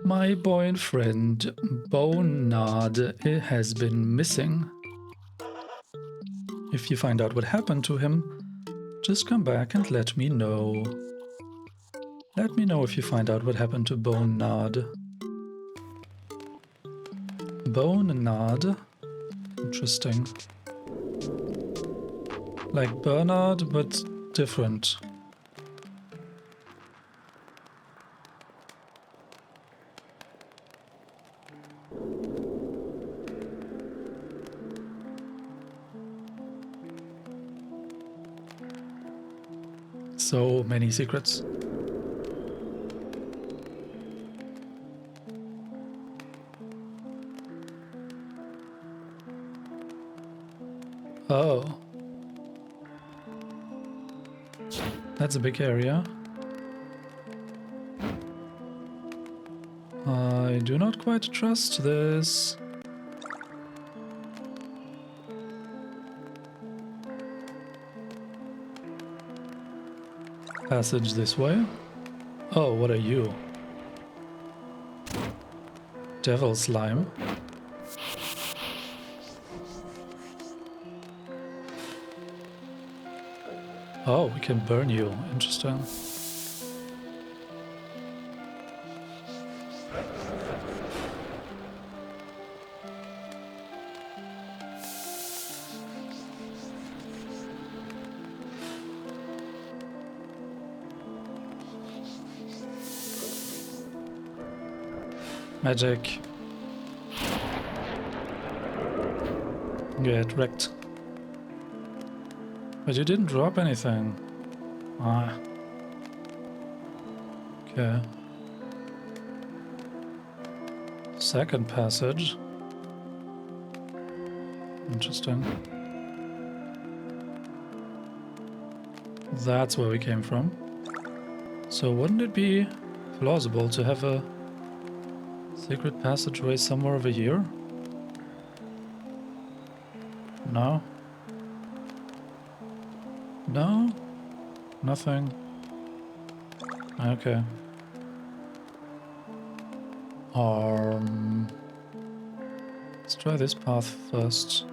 S1: My boyfriend, Bonard, has been missing. If you find out what happened to him, just come back and let me know. Let me know if you find out what happened to Bonard. Bonard? Interesting. Like Bernard, but different. So many secrets. Oh. That's a big area. I do not quite trust this. Passage this way. Oh, what are you? Devil slime. Oh, we can burn you. Interesting. Magic. Get wrecked. But you didn't drop anything. Ah. Okay. Second passage. Interesting. That's where we came from. So wouldn't it be plausible to have a secret passageway somewhere over here? No? No? Nothing? Okay. Let's try this path first.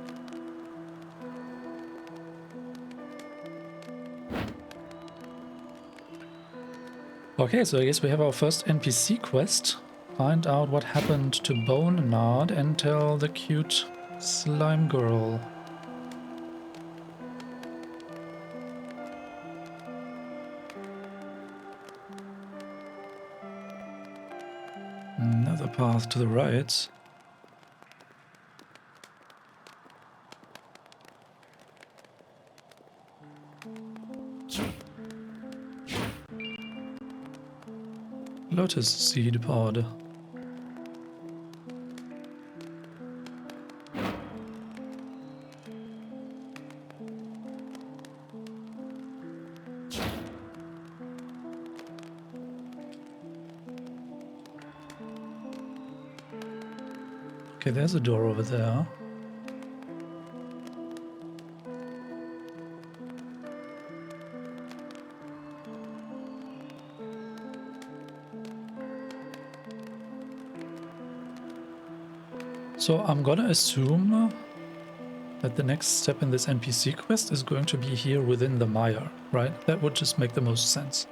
S1: Okay, so I guess we have our first NPC quest. Find out what happened to Bone Nod and tell the cute slime girl. Another path to the right. Lotus seed pod. Okay, there's a door over there. So I'm gonna assume that the next step in this NPC quest is going to be here within the mire, right? That would just make the most sense.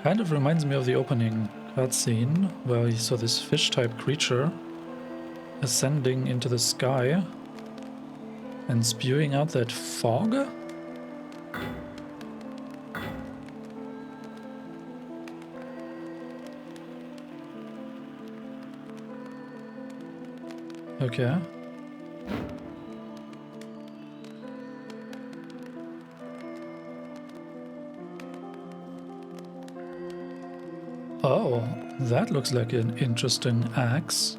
S1: Kind of reminds me of the opening cutscene where you saw this fish-type creature ascending into the sky and spewing out that fog. Okay. Oh, that looks like an interesting axe.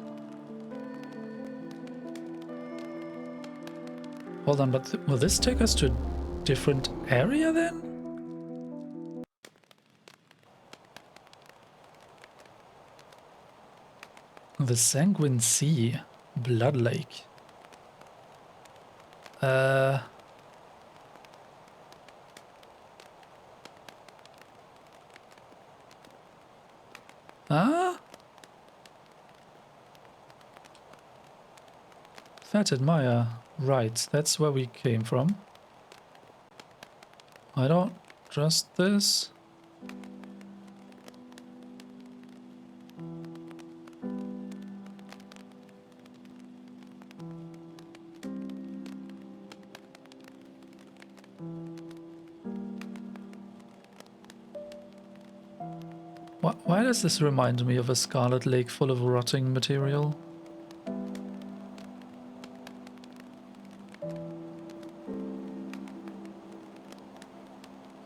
S1: Hold on, but will this take us to a different area then? The Sanguine Sea, Blood Lake. Fetid Mire. Right, that's where we came from. I don't trust this. Why does this remind me of a scarlet lake full of rotting material?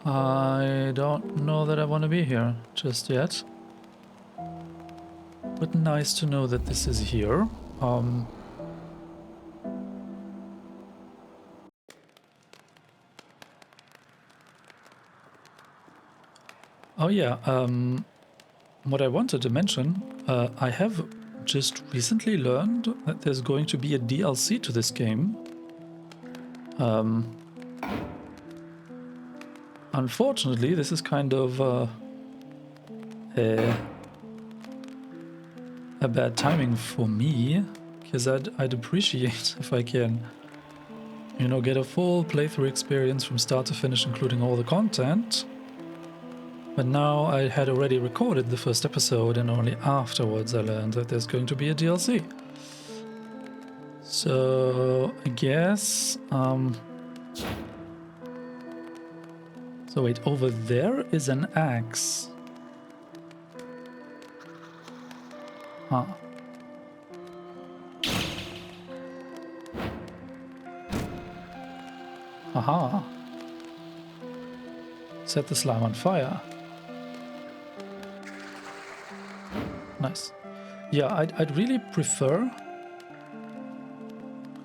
S1: I don't know that I want to be here just yet. But nice to know that this is here. Oh yeah, what I wanted to mention, I have just recently learned that there's going to be a DLC to this game. Unfortunately, this is kind of a bad timing for me, because I'd appreciate if I can, you know, get a full playthrough experience from start to finish, including all the content. But now I had already recorded the first episode, and only afterwards I learned that there's going to be a DLC. So I guess so wait, over there is an axe. Huh. Aha. Set the slime on fire. Nice. Yeah, I'd really prefer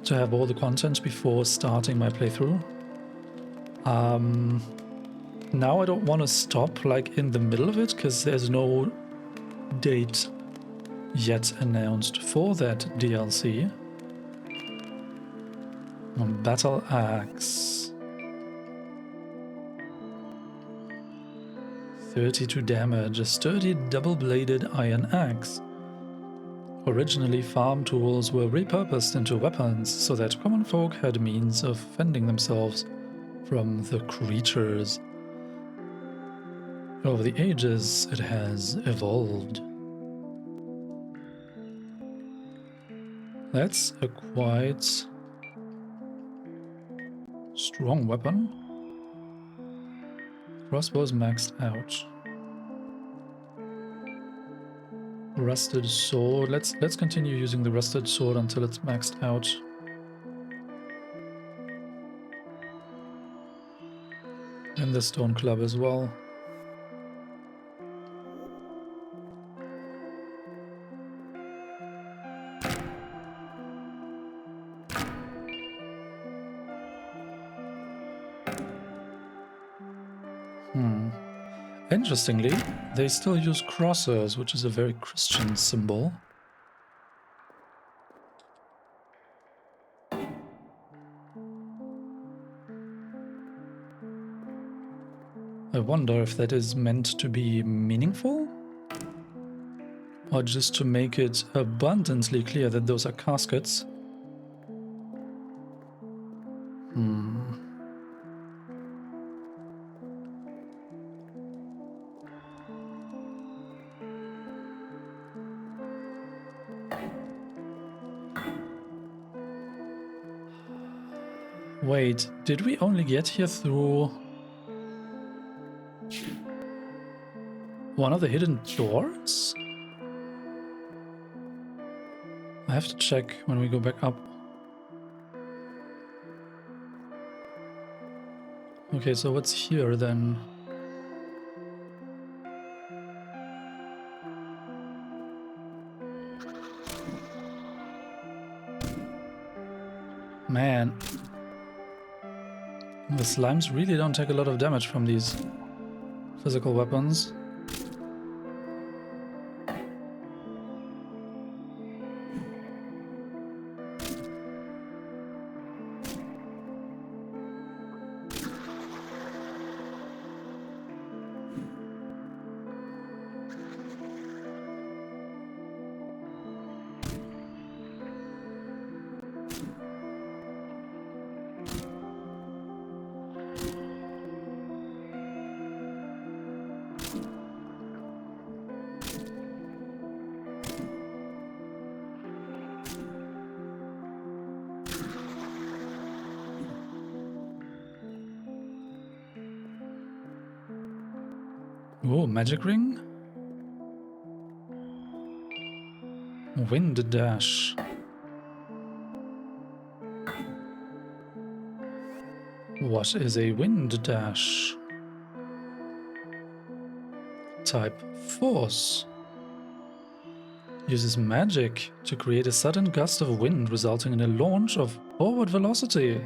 S1: to have all the content before starting my playthrough. Now I don't want to stop like in the middle of it, because there's no date yet announced for that DLC. Battle Axe. 32 damage, a sturdy double-bladed iron axe. Originally, farm tools were repurposed into weapons so that common folk had means of fending themselves from the creatures. Over the ages, it has evolved. That's a quite strong weapon. Crossbow's maxed out. Rusted sword. Let's continue using the rusted sword until it's maxed out. And the stone club as well. Interestingly, they still use crosses, which is a very Christian symbol. I wonder if that is meant to be meaningful? Or just to make it abundantly clear that those are caskets? Wait, did we only get here through one of the hidden doors? I have to check when we go back up. Okay, so what's here then? Man. The slimes really don't take a lot of damage from these physical weapons. Oh, magic ring? Wind dash. What is a wind dash? Type force. Uses magic to create a sudden gust of wind resulting in a launch of forward velocity.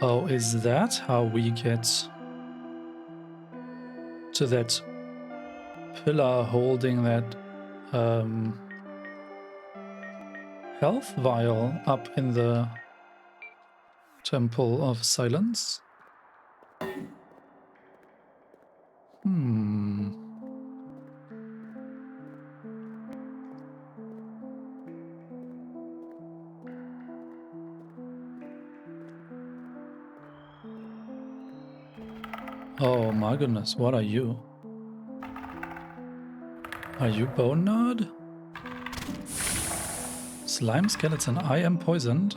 S1: Oh, is that how we get to that pillar holding that health vial up in the Temple of Silence? Oh my goodness, what are you? Are you Bone Nerd? Slime skeleton, I am poisoned.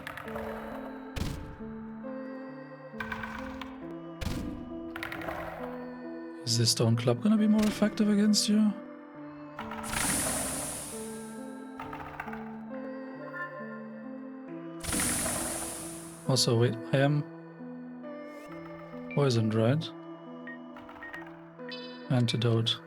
S1: Is this stone club gonna be more effective against you? Also, wait, I am poisoned, right? Antidote.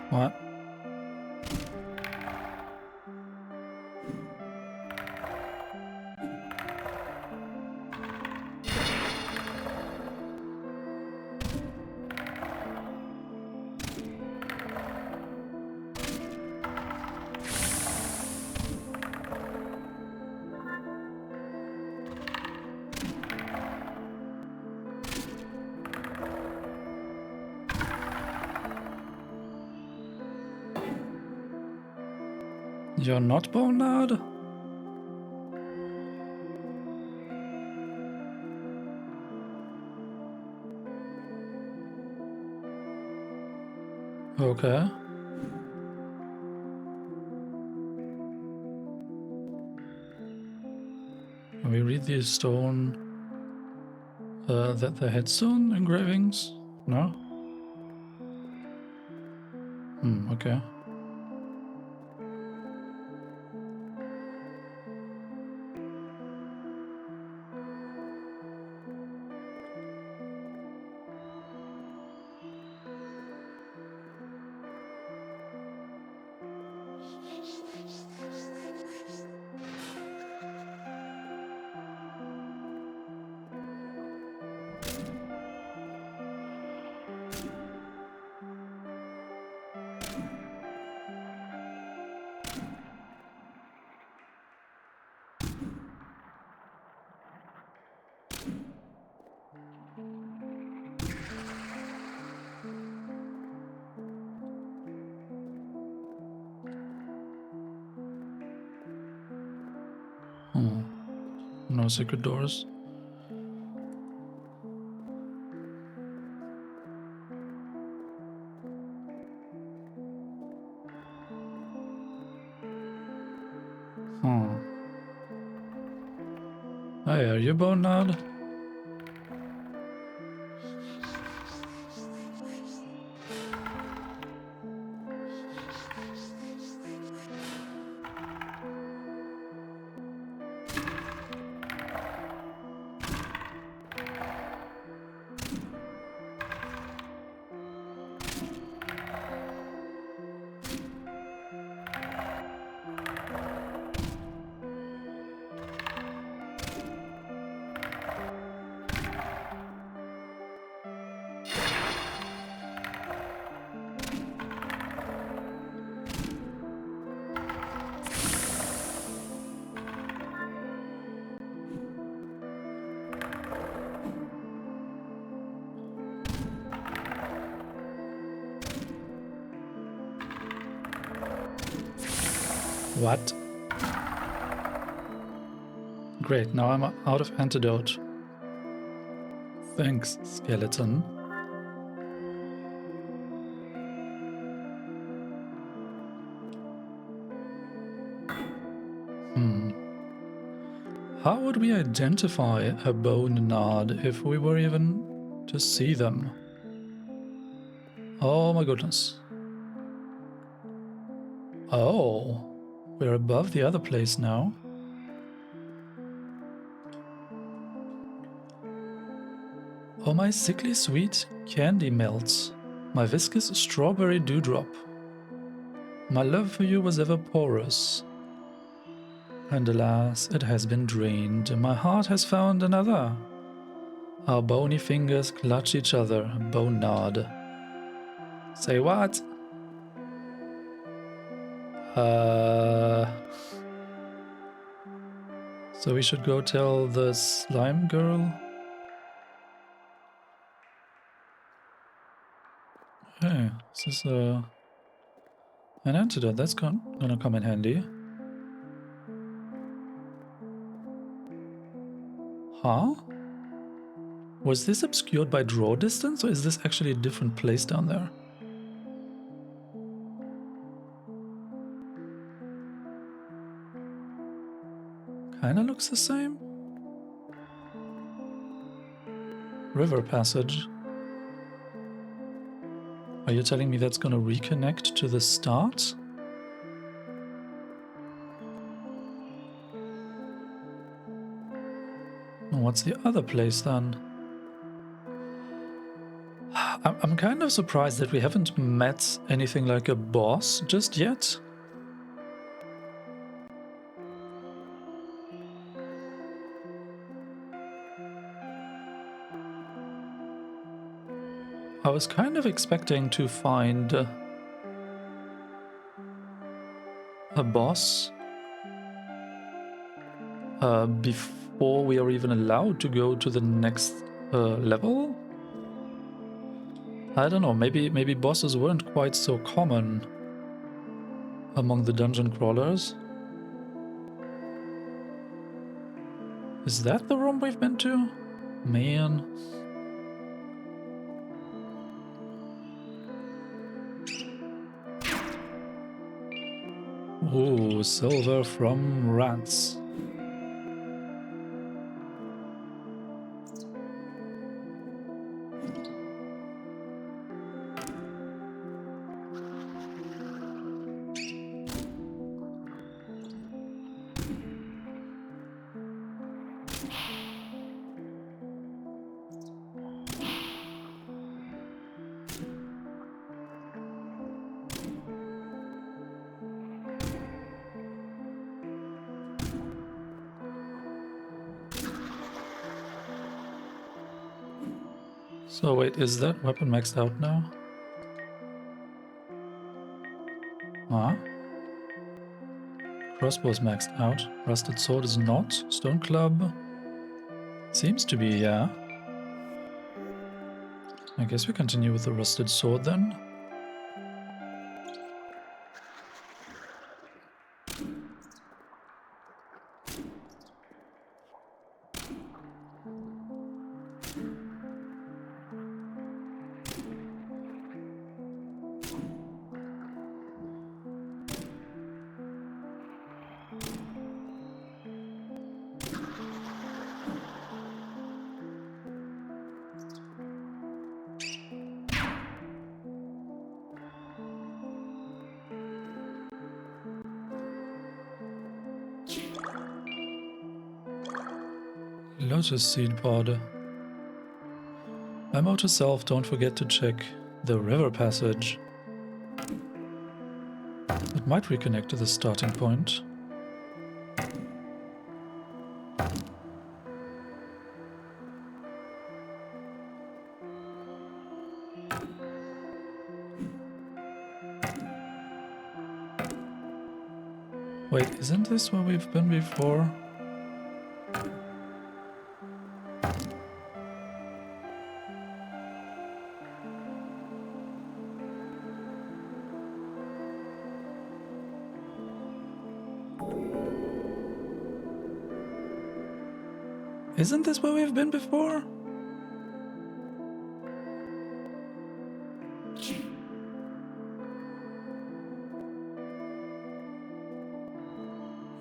S1: What? You're not Bone Nerd? Okay. Can we read the stone, the headstone engravings? No? Okay. Oh, no secret doors. Oh. Hey, are you bone nod? What? Great, now I'm out of antidote. Thanks, skeleton. How would we identify a bone nod if we were even to see them? Oh my goodness. Oh, we're above the other place now. Oh, my sickly sweet candy melts, my viscous strawberry dewdrop. My love for you was ever porous, and alas, it has been drained. My heart has found another. Our bony fingers clutch each other, bone nod. Say what? So we should go tell the slime girl? Hey, this is an antidote. That's gonna come in handy. Huh? Was this obscured by draw distance, or is this actually a different place down there? Kinda looks the same. River passage. Are you telling me that's gonna reconnect to the start? What's the other place then? I'm kind of surprised that we haven't met anything like a boss just yet. I was kind of expecting to find a boss before we are even allowed to go to the next level. I don't know, maybe bosses weren't quite so common among the dungeon crawlers. Is that the room we've been to? Man. Ooh, silver from rats. So wait, is that weapon maxed out now? Huh? Crossbow's maxed out. Rusted sword is not. Stone club seems to be, yeah. I guess we continue with the rusted sword then. Lotus seed pod. I'm out to self, don't forget to check the river passage. It might reconnect to the starting point. Wait, isn't this where we've been before? Isn't this where we've been before?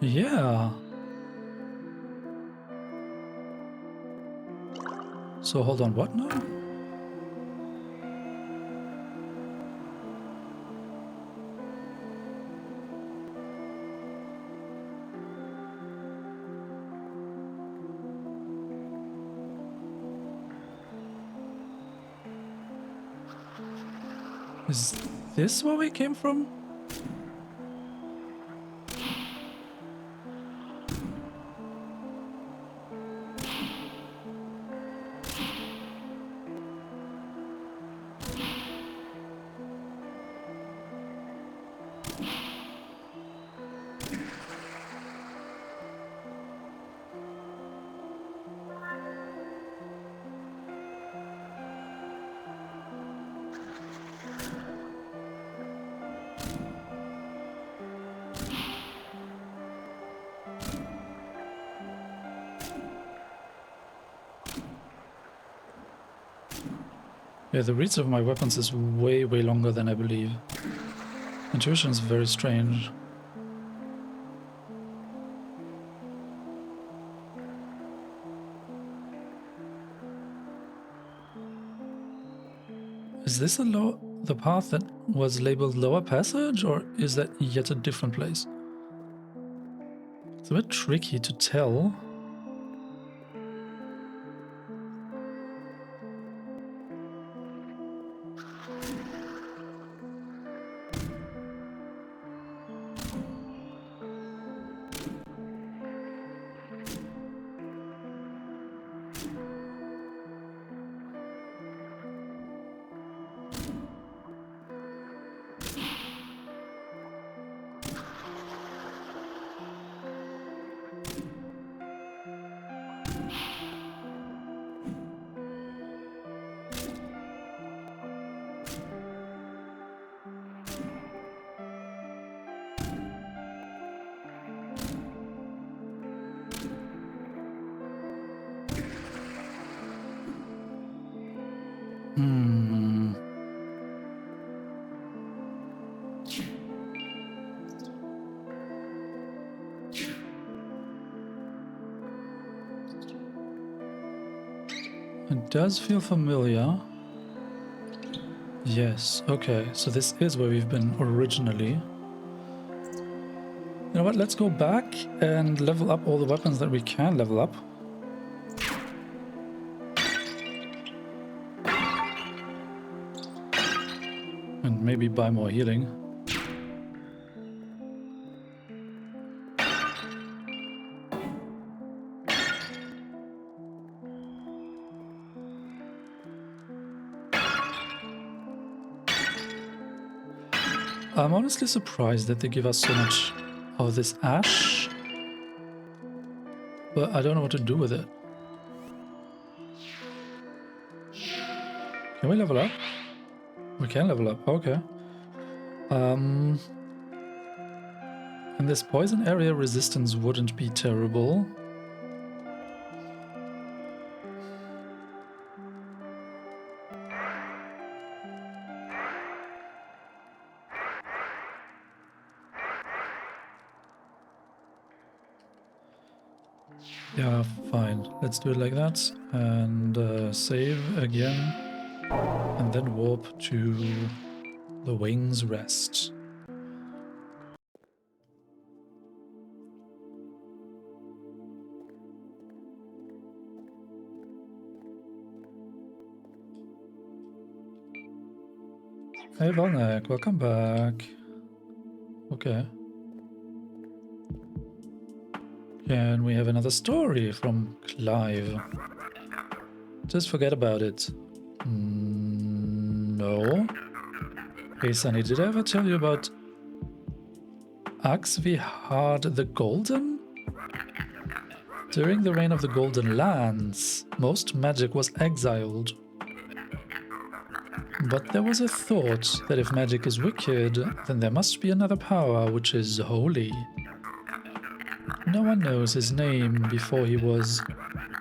S1: Yeah. So hold on, what now? Is this where we came from? Yeah, the reach of my weapons is way longer than I believe. Intuition is very strange. Is this the path that was labeled lower passage, or is that yet a different place? It's a bit tricky to tell. It does feel familiar. Yes, okay, so this is where we've been originally. You know what, let's go back and level up all the weapons that we can level up. And maybe buy more healing. I'm honestly surprised that they give us so much of this ash, but I don't know what to do with it. Can we level up? We can level up, okay. And this poison area resistance wouldn't be terrible. Yeah, fine. Let's do it like that. And save again. And then warp to the Wings Rest. Hey Volnek, welcome back. Okay. Can we have another story from Clive? Just forget about it. No. Hey Sunny, did I ever tell you about Axvihard the Golden? During the reign of the Golden Lands, most magic was exiled. But there was a thought that if magic is wicked, then there must be another power which is holy. No one knows his name before he was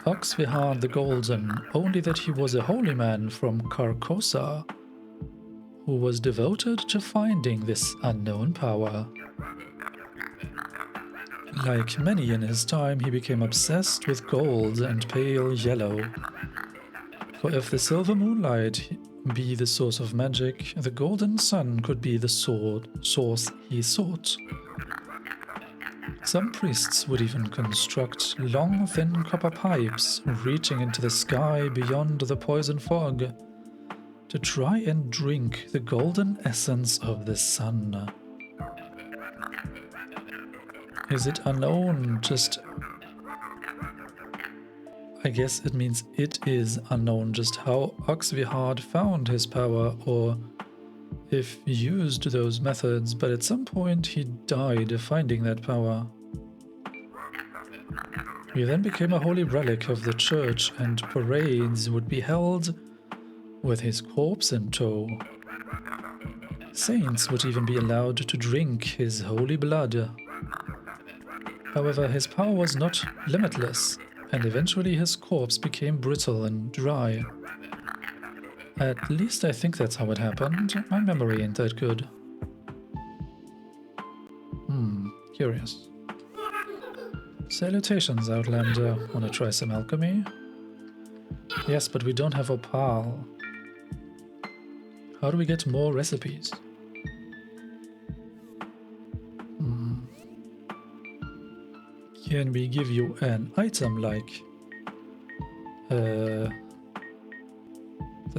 S1: Oxvihard the Golden, only that he was a holy man from Carcosa, who was devoted to finding this unknown power. Like many in his time, he became obsessed with gold and pale yellow. For if the silver moonlight be the source of magic, the golden sun could be the source he sought. Some priests would even construct long, thin copper pipes reaching into the sky beyond the poison fog to try and drink the golden essence of the sun. Is it unknown? I guess it means it is unknown just how Oxvihard found his power or if he used those methods, but at some point he died finding that power. He then became a holy relic of the church, and parades would be held with his corpse in tow. Saints would even be allowed to drink his holy blood. However, his power was not limitless, and eventually his corpse became brittle and dry. At least I think that's how it happened. My memory ain't that good. Curious. Salutations, Outlander. Wanna try some alchemy? Yes, but we don't have opal. How do we get more recipes? Can we give you an item like the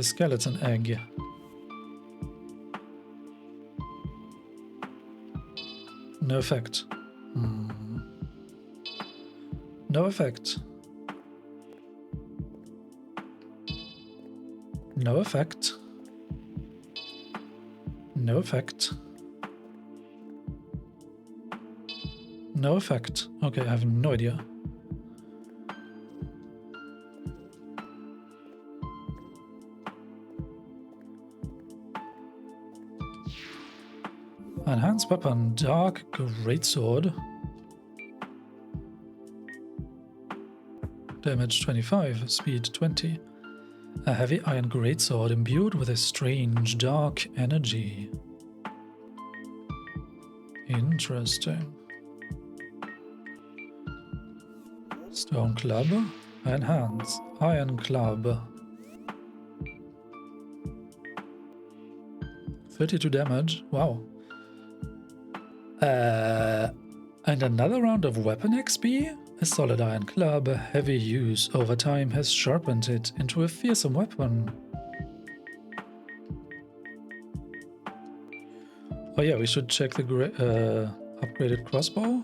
S1: skeleton egg? No effect. No effect. No effect. No effect. No effect. Okay, I have no idea. Enhanced weapon, dark greatsword. Damage 25, speed 20. A heavy iron greatsword imbued with a strange dark energy. Interesting. Stone club. Enhance. Iron club. 32 damage. Wow. And another round of weapon XP? A solid iron club, heavy use over time has sharpened it into a fearsome weapon. Oh yeah, we should check the upgraded crossbow.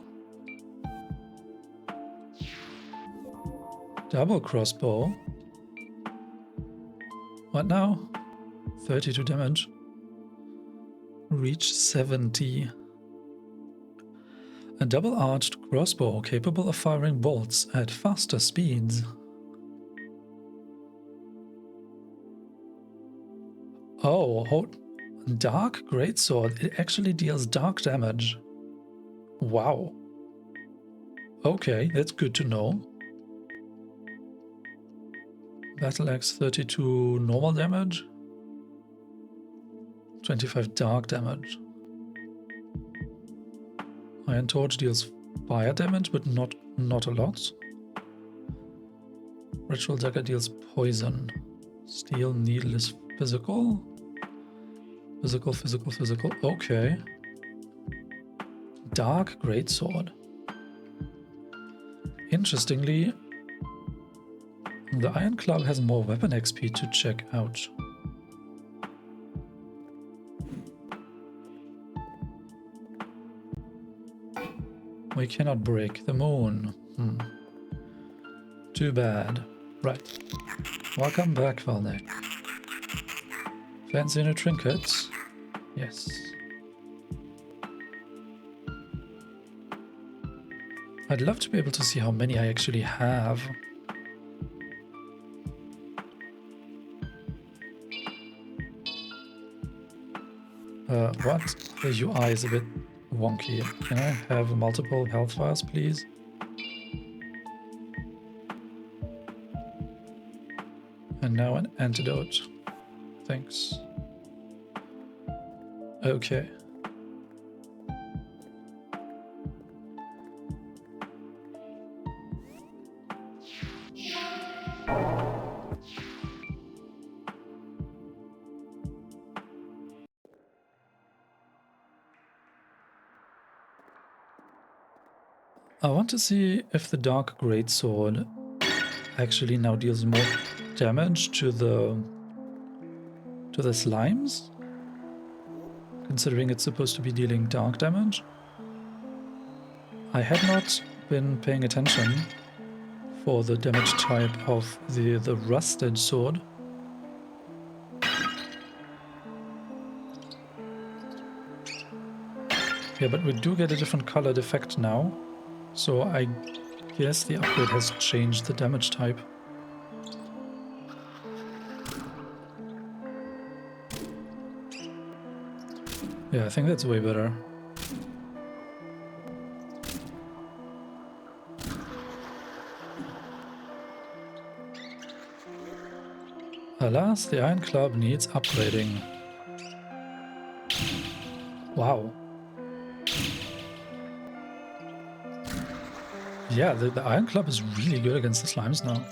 S1: Double crossbow. What now? 32 damage. Reach 70. A double-arched crossbow capable of firing bolts at faster speeds. Oh, dark greatsword. It actually deals dark damage. Wow. Okay, that's good to know. Battle axe 32 normal damage. 25 dark damage. Iron torch deals fire damage, but not a lot. Ritual dagger deals poison. Steel needle is physical. Physical. Okay. Dark greatsword. Interestingly, the Iron Club has more weapon XP to check out. We cannot break the moon. Too bad. Right. Welcome back, Valnek. Fancy new trinkets? Yes. I'd love to be able to see how many I actually have. What? The UI is a bit wonky. Can I have multiple health vials, please? And now an antidote. Thanks. Okay. I want to see if the Dark Greatsword actually now deals more damage to the slimes, considering it's supposed to be dealing dark damage. I had not been paying attention for the damage type of the rusted sword. Yeah, but we do get a different colored effect now, so I guess the upgrade has changed the damage type. Yeah, I think that's way better. Alas, the Iron Club needs upgrading. Wow. Yeah, the Iron Club is really good against the slimes now.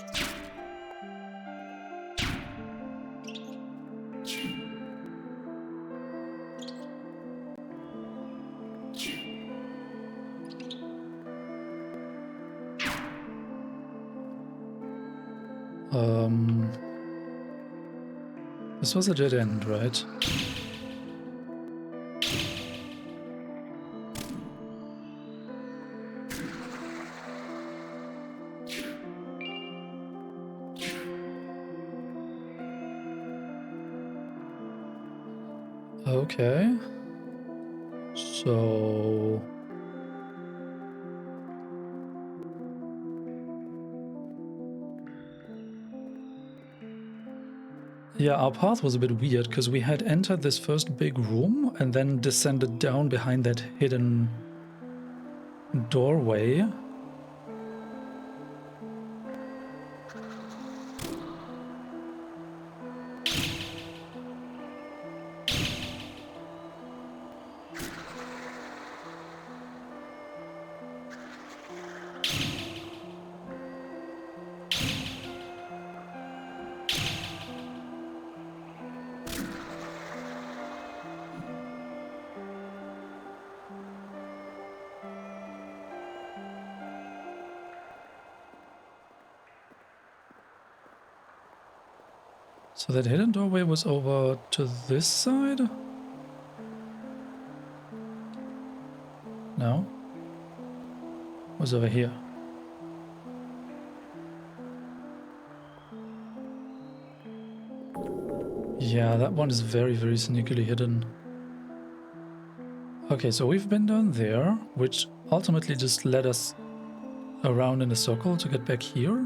S1: This was a dead end, right? Okay. So... yeah, our path was a bit weird because we had entered this first big room and then descended down behind that hidden doorway. So that hidden doorway was over to this side? No? It was over here. Yeah, that one is very, very sneakily hidden. Okay, so we've been down there, which ultimately just led us around in a circle to get back here.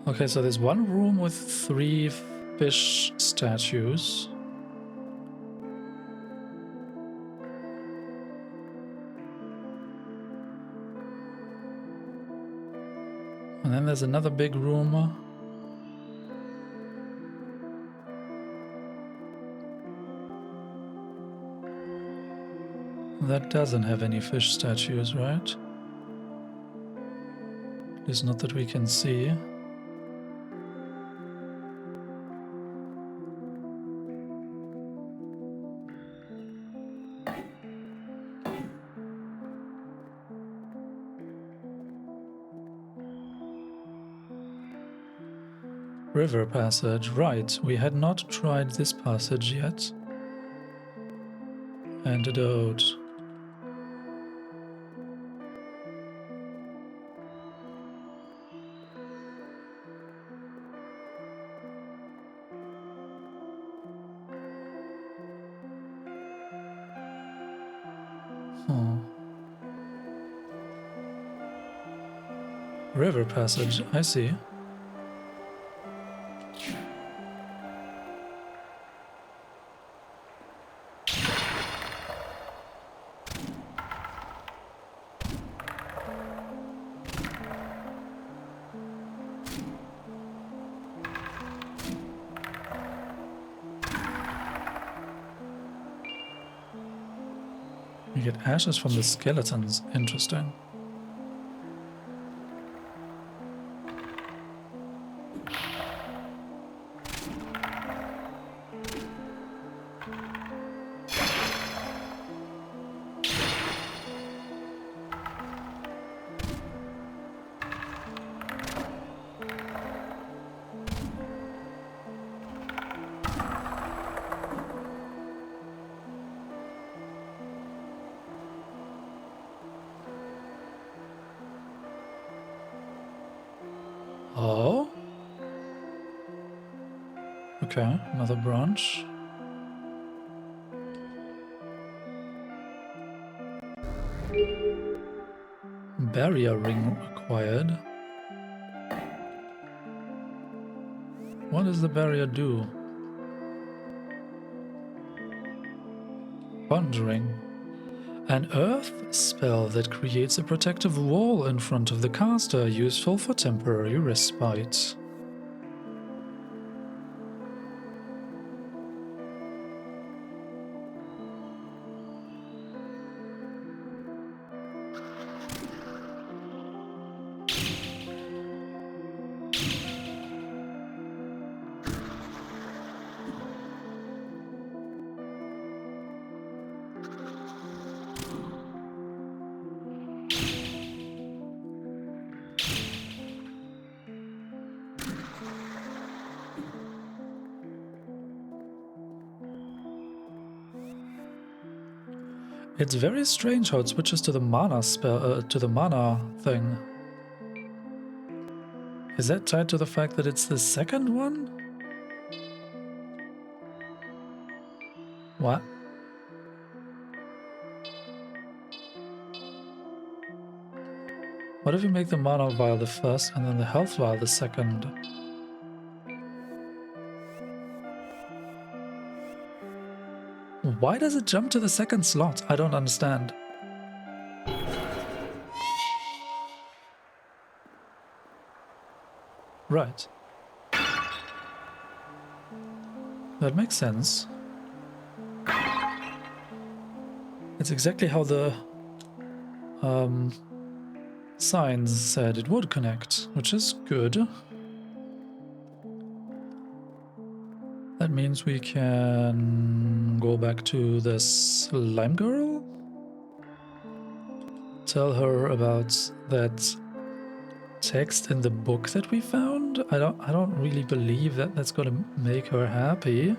S1: Okay, so there's one room with 3 fish statues. And then there's another big room. That doesn't have any fish statues, right? At least not that we can see. River passage, right. We had not tried this passage yet. Antidote. River passage, I see. You get ashes from the skeletons. Interesting. Oh? Okay, another branch. Barrier ring acquired. What does the barrier do? Conjuring. An earth spell that creates a protective wall in front of the caster, useful for temporary respite. It's very strange how it switches to the mana spell, to the mana thing. Is that tied to the fact that it's the second one? What? What if you make the mana vial the first and then the health vial the second? Why does it jump to the second slot? I don't understand. Right. That makes sense. It's exactly how the signs said it would connect, which is good. That means we can go back to the slime girl. Tell her about that text in the book that we found. I don't really believe that that's gonna make her happy.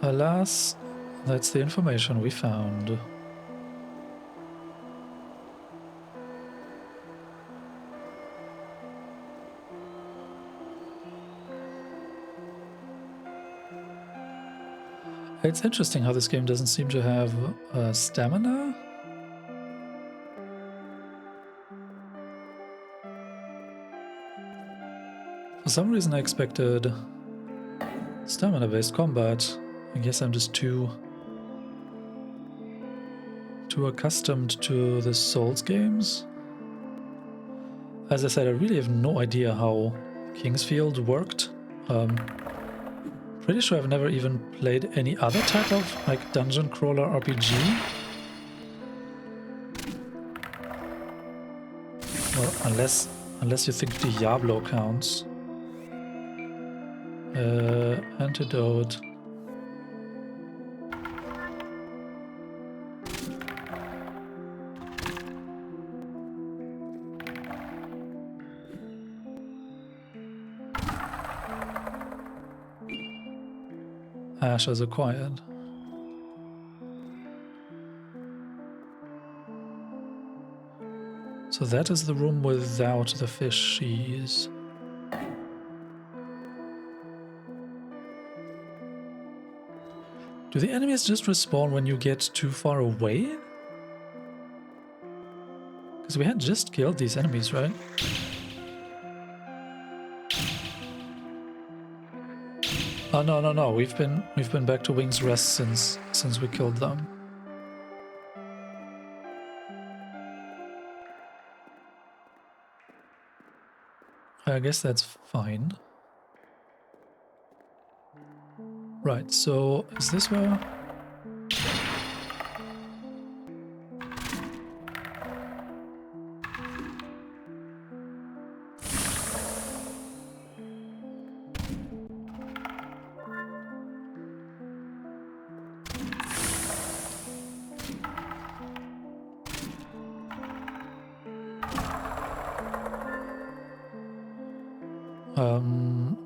S1: Alas, that's the information we found. It's interesting how this game doesn't seem to have stamina. For some reason I expected stamina-based combat. I guess I'm just too accustomed to the Souls games. As I said, I really have no idea how Kingsfield worked. Pretty sure I've never even played any other type of like dungeon crawler RPG. Well, unless you think Diablo counts. Antidote. Ashes acquired. So that is the room without the fishies. Do the enemies just respawn when you get too far away? Because we had just killed these enemies, right? Oh no, we've been back to Wing's Rest since we killed them. I guess that's fine. Right, so is this where...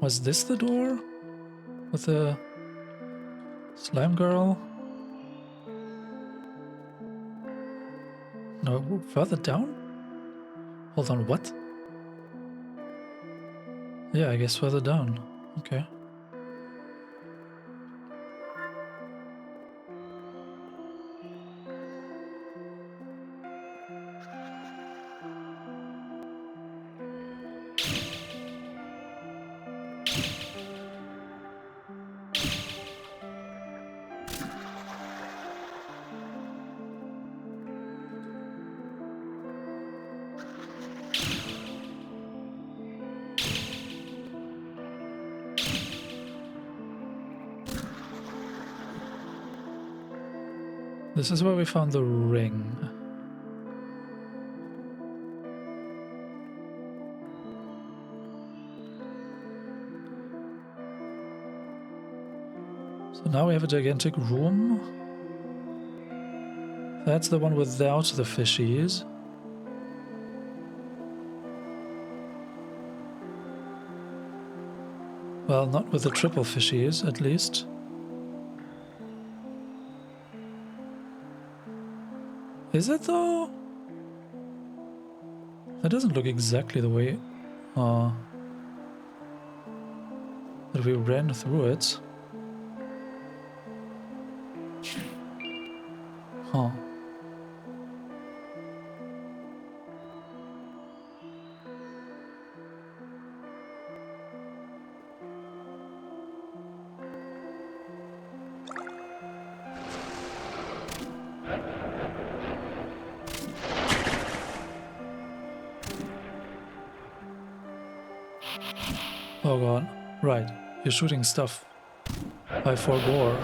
S1: was this the door with the slime girl? No, further down? Hold on, what? Yeah, I guess further down. Okay. This is where we found the ring. So now we have a gigantic room. That's the one without the fishies. Well, not with the triple fishies, at least. Is it though? That doesn't look exactly the way that we ran through it. Huh. Oh god, right. You're shooting stuff. I forbore.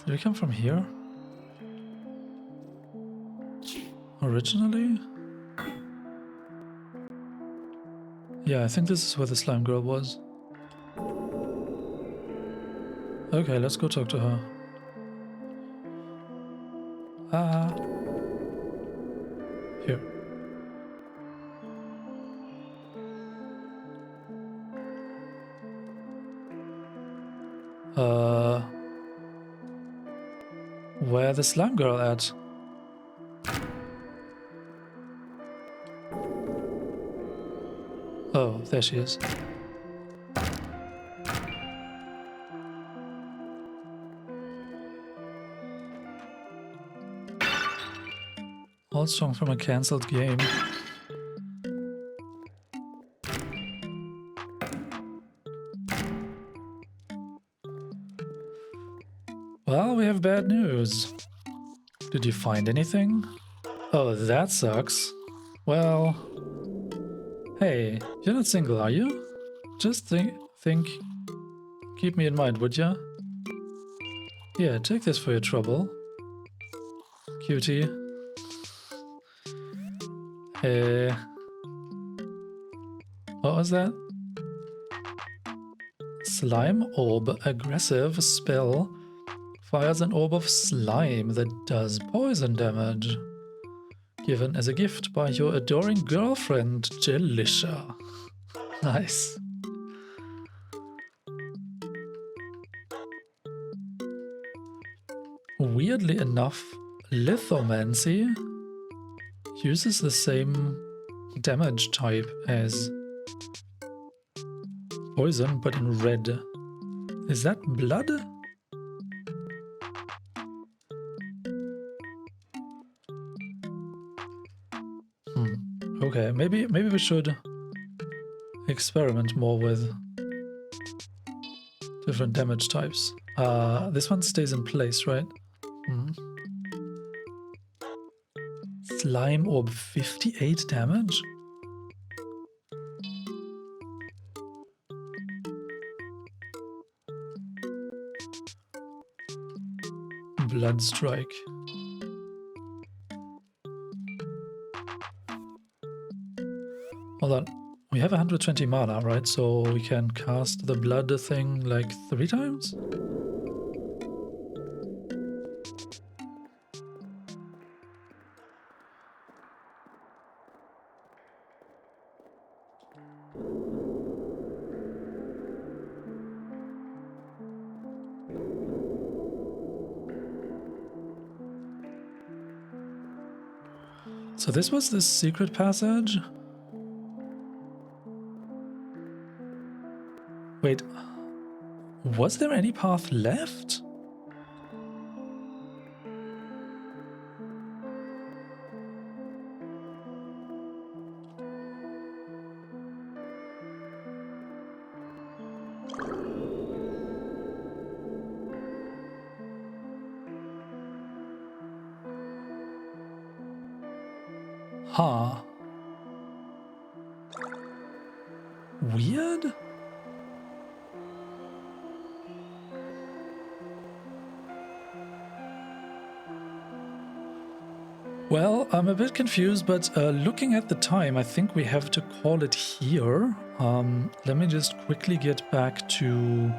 S1: Did we come from here? Originally? Yeah, I think this is where the slime girl was. Okay, let's go talk to her. Ah. Here. Where the slime girl at? Oh, there she is. All song from a cancelled game. Well, we have bad news. Did you find anything? Oh, that sucks. Well... Hey, you're not single, are you? Just think... Keep me in mind, would ya? Yeah, take this for your trouble. Cutie. What was that? Slime orb. Aggressive spell. Fires an orb of slime that does poison damage. Given as a gift by your adoring girlfriend, Jellisha. Nice. Weirdly enough, lithomancy uses the same damage type as poison, but in red. Is that blood? Okay, maybe we should experiment more with different damage types. This one stays in place, right? Slime orb, 58 damage? Blood strike. Hold on. We have 120 mana, right? So we can cast the blood thing like 3 times? So this was the secret passage? Wait, was there any path left? Huh. Weird? Well, I'm a bit confused, but looking at the time, I think we have to call it here. Let me just quickly get back to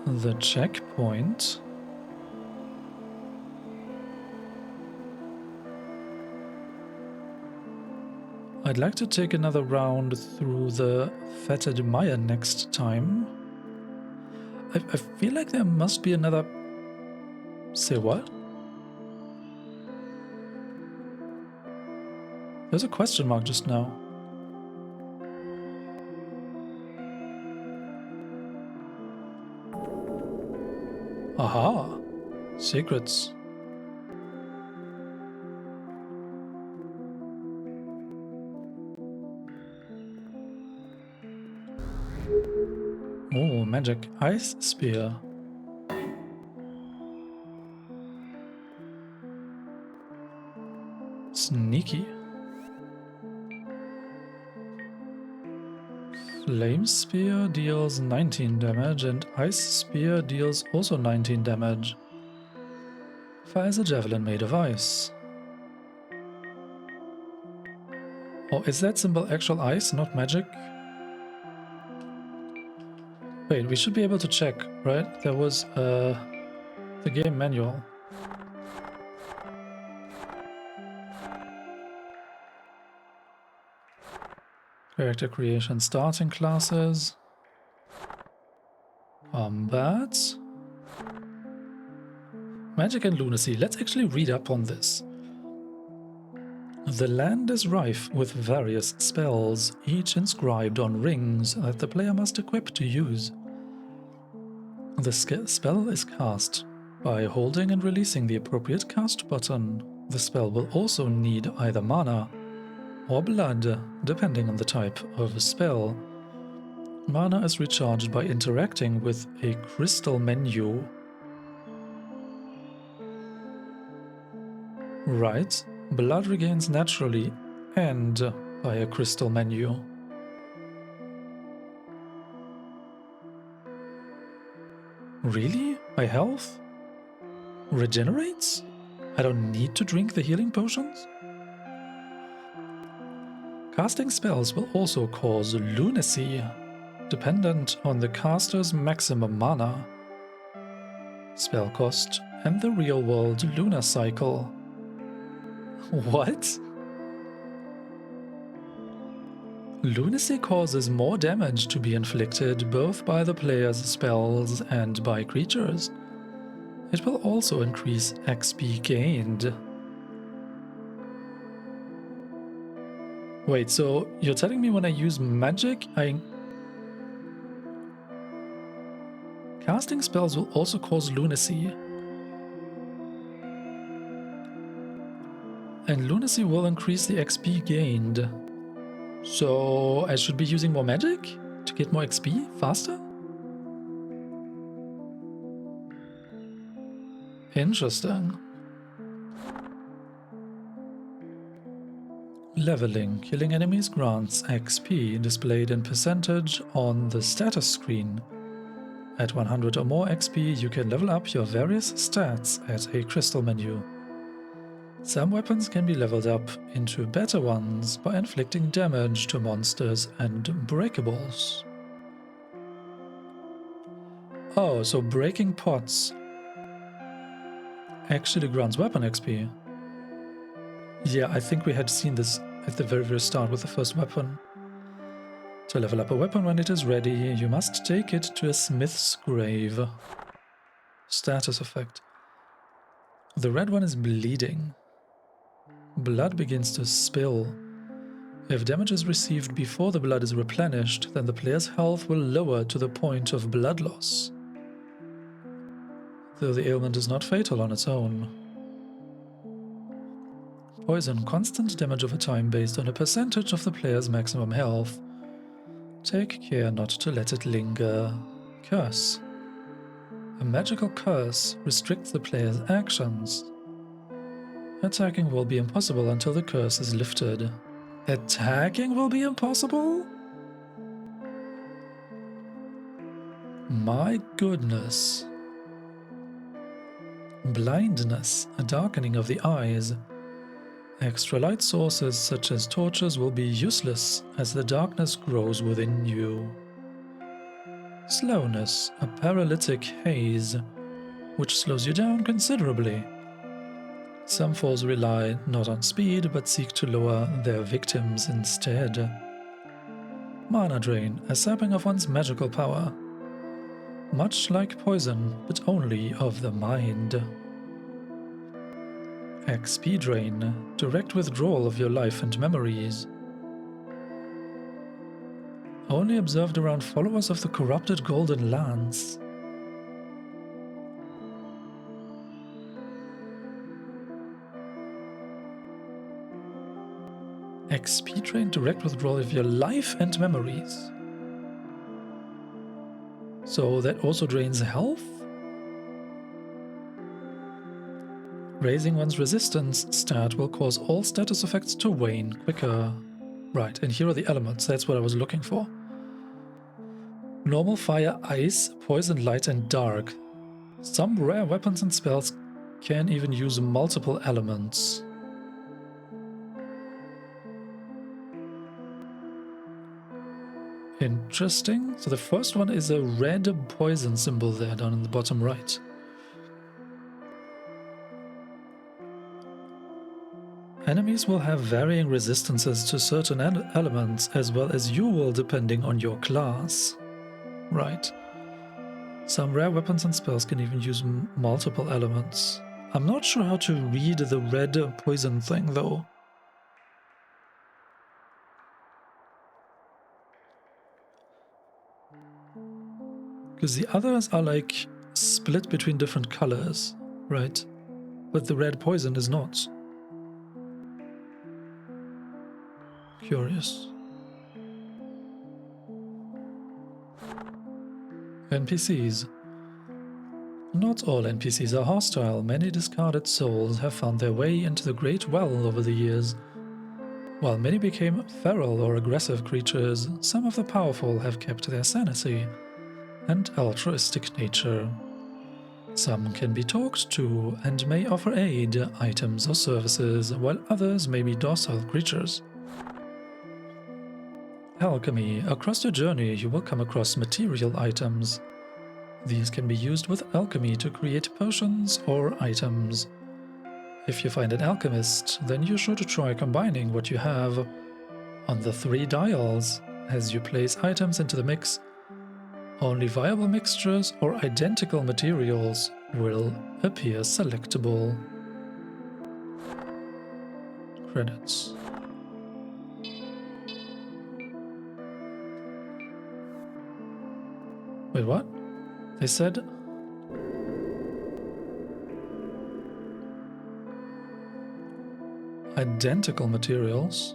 S1: the checkpoint. I'd like to take another round through the Fetid Mire next time. I feel like there must be another... Say what? There's a question mark just now. Aha! Secrets. Oh, magic ice spear. Sneaky. Flame Spear deals 19 damage and Ice Spear deals also 19 damage. Fires a javelin made of ice. Oh, is that symbol actual ice, not magic? Wait, we should be able to check, right? There was the game manual. Character creation, starting classes. Combat. Magic and lunacy. Let's actually read up on this. The land is rife with various spells, each inscribed on rings that the player must equip to use. The spell is cast by holding and releasing the appropriate cast button. The spell will also need either mana or blood, depending on the type of spell. Mana is recharged by interacting with a crystal menu. Right, blood regains naturally and by a crystal menu. Really? My health regenerates? I don't need to drink the healing potions? Casting spells will also cause lunacy, dependent on the caster's maximum mana, spell cost, and the real-world lunar cycle. What? Lunacy causes more damage to be inflicted both by the player's spells and by creatures. It will also increase XP gained. Wait, so you're telling me when I use magic, casting spells will also cause lunacy. And lunacy will increase the XP gained. So I should be using more magic to get more XP faster? Interesting. Leveling. Killing enemies grants XP displayed in percentage on the status screen. At 100 or more XP, you can level up your various stats at a crystal menu. Some weapons can be leveled up into better ones by inflicting damage to monsters and breakables. Oh, so breaking pots actually grants weapon XP. Yeah, I think we had seen this at the very start with the first weapon. To level up a weapon when it is ready, you must take it to a smith's grave. Status effect. The red one is bleeding. Blood begins to spill. If damage is received before the blood is replenished, then the player's health will lower to the point of blood loss, though the ailment is not fatal on its own. Poison. Constant damage over time based on a percentage of the player's maximum health. Take care not to let it linger. Curse. A magical curse restricts the player's actions. Attacking will be impossible until the curse is lifted. Attacking will be impossible? My goodness. Blindness, a darkening of the eyes. Extra light sources such as torches will be useless as the darkness grows within you. Slowness, a paralytic haze, which slows you down considerably. Some foes rely not on speed but seek to lower their victims instead. Mana drain, a sapping of one's magical power. Much like poison, but only of the mind. XP drain, direct withdrawal of your life and memories. Only observed around followers of the corrupted Golden Lance. XP drain, direct withdrawal of your life and memories. So that also drains health? Raising one's resistance stat will cause all status effects to wane quicker. Right, and here are the elements, that's what I was looking for. Normal, fire, ice, poison, light and dark. Some rare weapons and spells can even use multiple elements. Interesting. So the first one is a red poison symbol there down in the bottom right. Enemies will have varying resistances to certain elements, as well as you will, depending on your class. Right. Some rare weapons and spells can even use multiple elements. I'm not sure how to read the red poison thing, though. Because the others are like split between different colors, right? But the red poison is not. Curious. NPCs. Not all NPCs are hostile. Many discarded souls have found their way into the Great Well over the years. While many became feral or aggressive creatures, some of the powerful have kept their sanity and altruistic nature. Some can be talked to and may offer aid, items or services, while others may be docile creatures. Alchemy. Across your journey, you will come across material items. These can be used with alchemy to create potions or items. If you find an alchemist, then you're sure to try combining what you have on the 3 dials. As you place items into the mix, only viable mixtures or identical materials will appear selectable. Credits. Wait, what? They said... identical materials?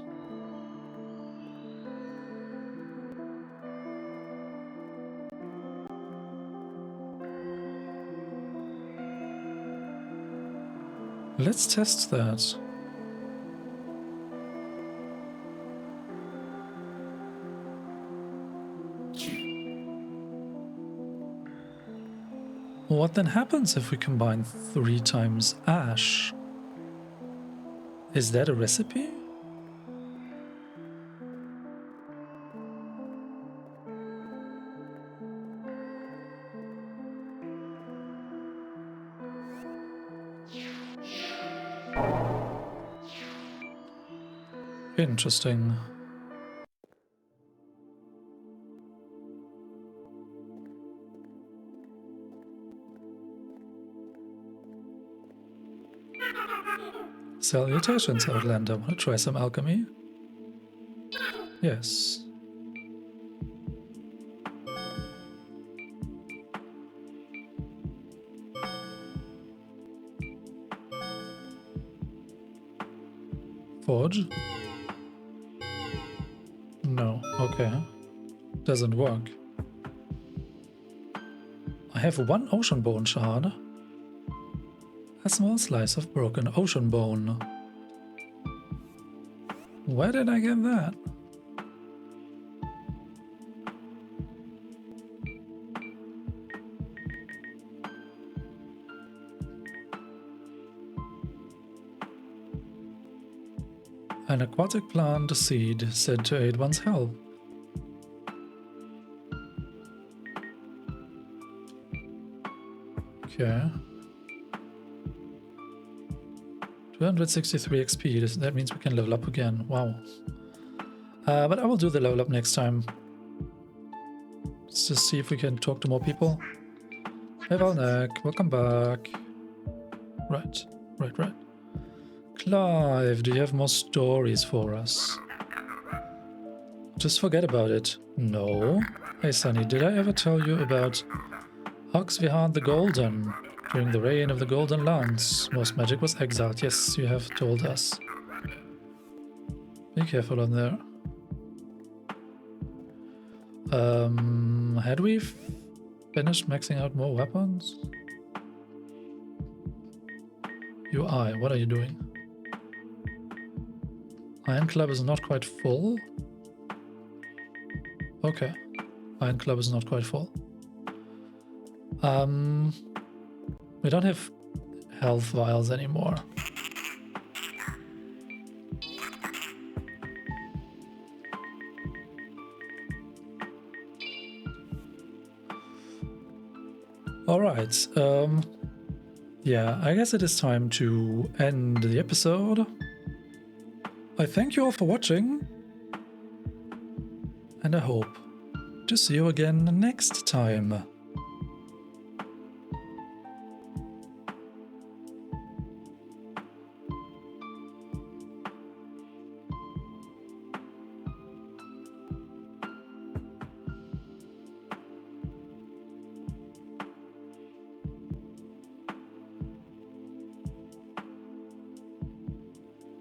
S1: Let's test that. What then happens if we combine 3 times ash? Is that a recipe? Interesting. Salutations, Outlander. Wanna try some alchemy? Yes. Forge? No, okay. Doesn't work. I have 1 ocean bone shard. A small slice of broken ocean bone. Where did I get that? An aquatic plant seed said to aid one's health. Okay. 263 XP, that means we can level up again. Wow. But I will do the level up next time. Let's just see if we can talk to more people. Hey Valnek, welcome back. Right. Clive, do you have more stories for us? Just forget about it. No. Hey Sunny, did I ever tell you about Oxvihard the Golden? During the reign of the Golden Lance, most magic was exiled. Yes, you have told us. Be careful on there. Had we Finish maxing out more weapons? UI, what are you doing? Iron Club is not quite full. Okay. Iron Club is not quite full. We don't have health vials anymore. Alright, yeah, I guess it is time to end the episode. I thank you all for watching, and I hope to see you again next time.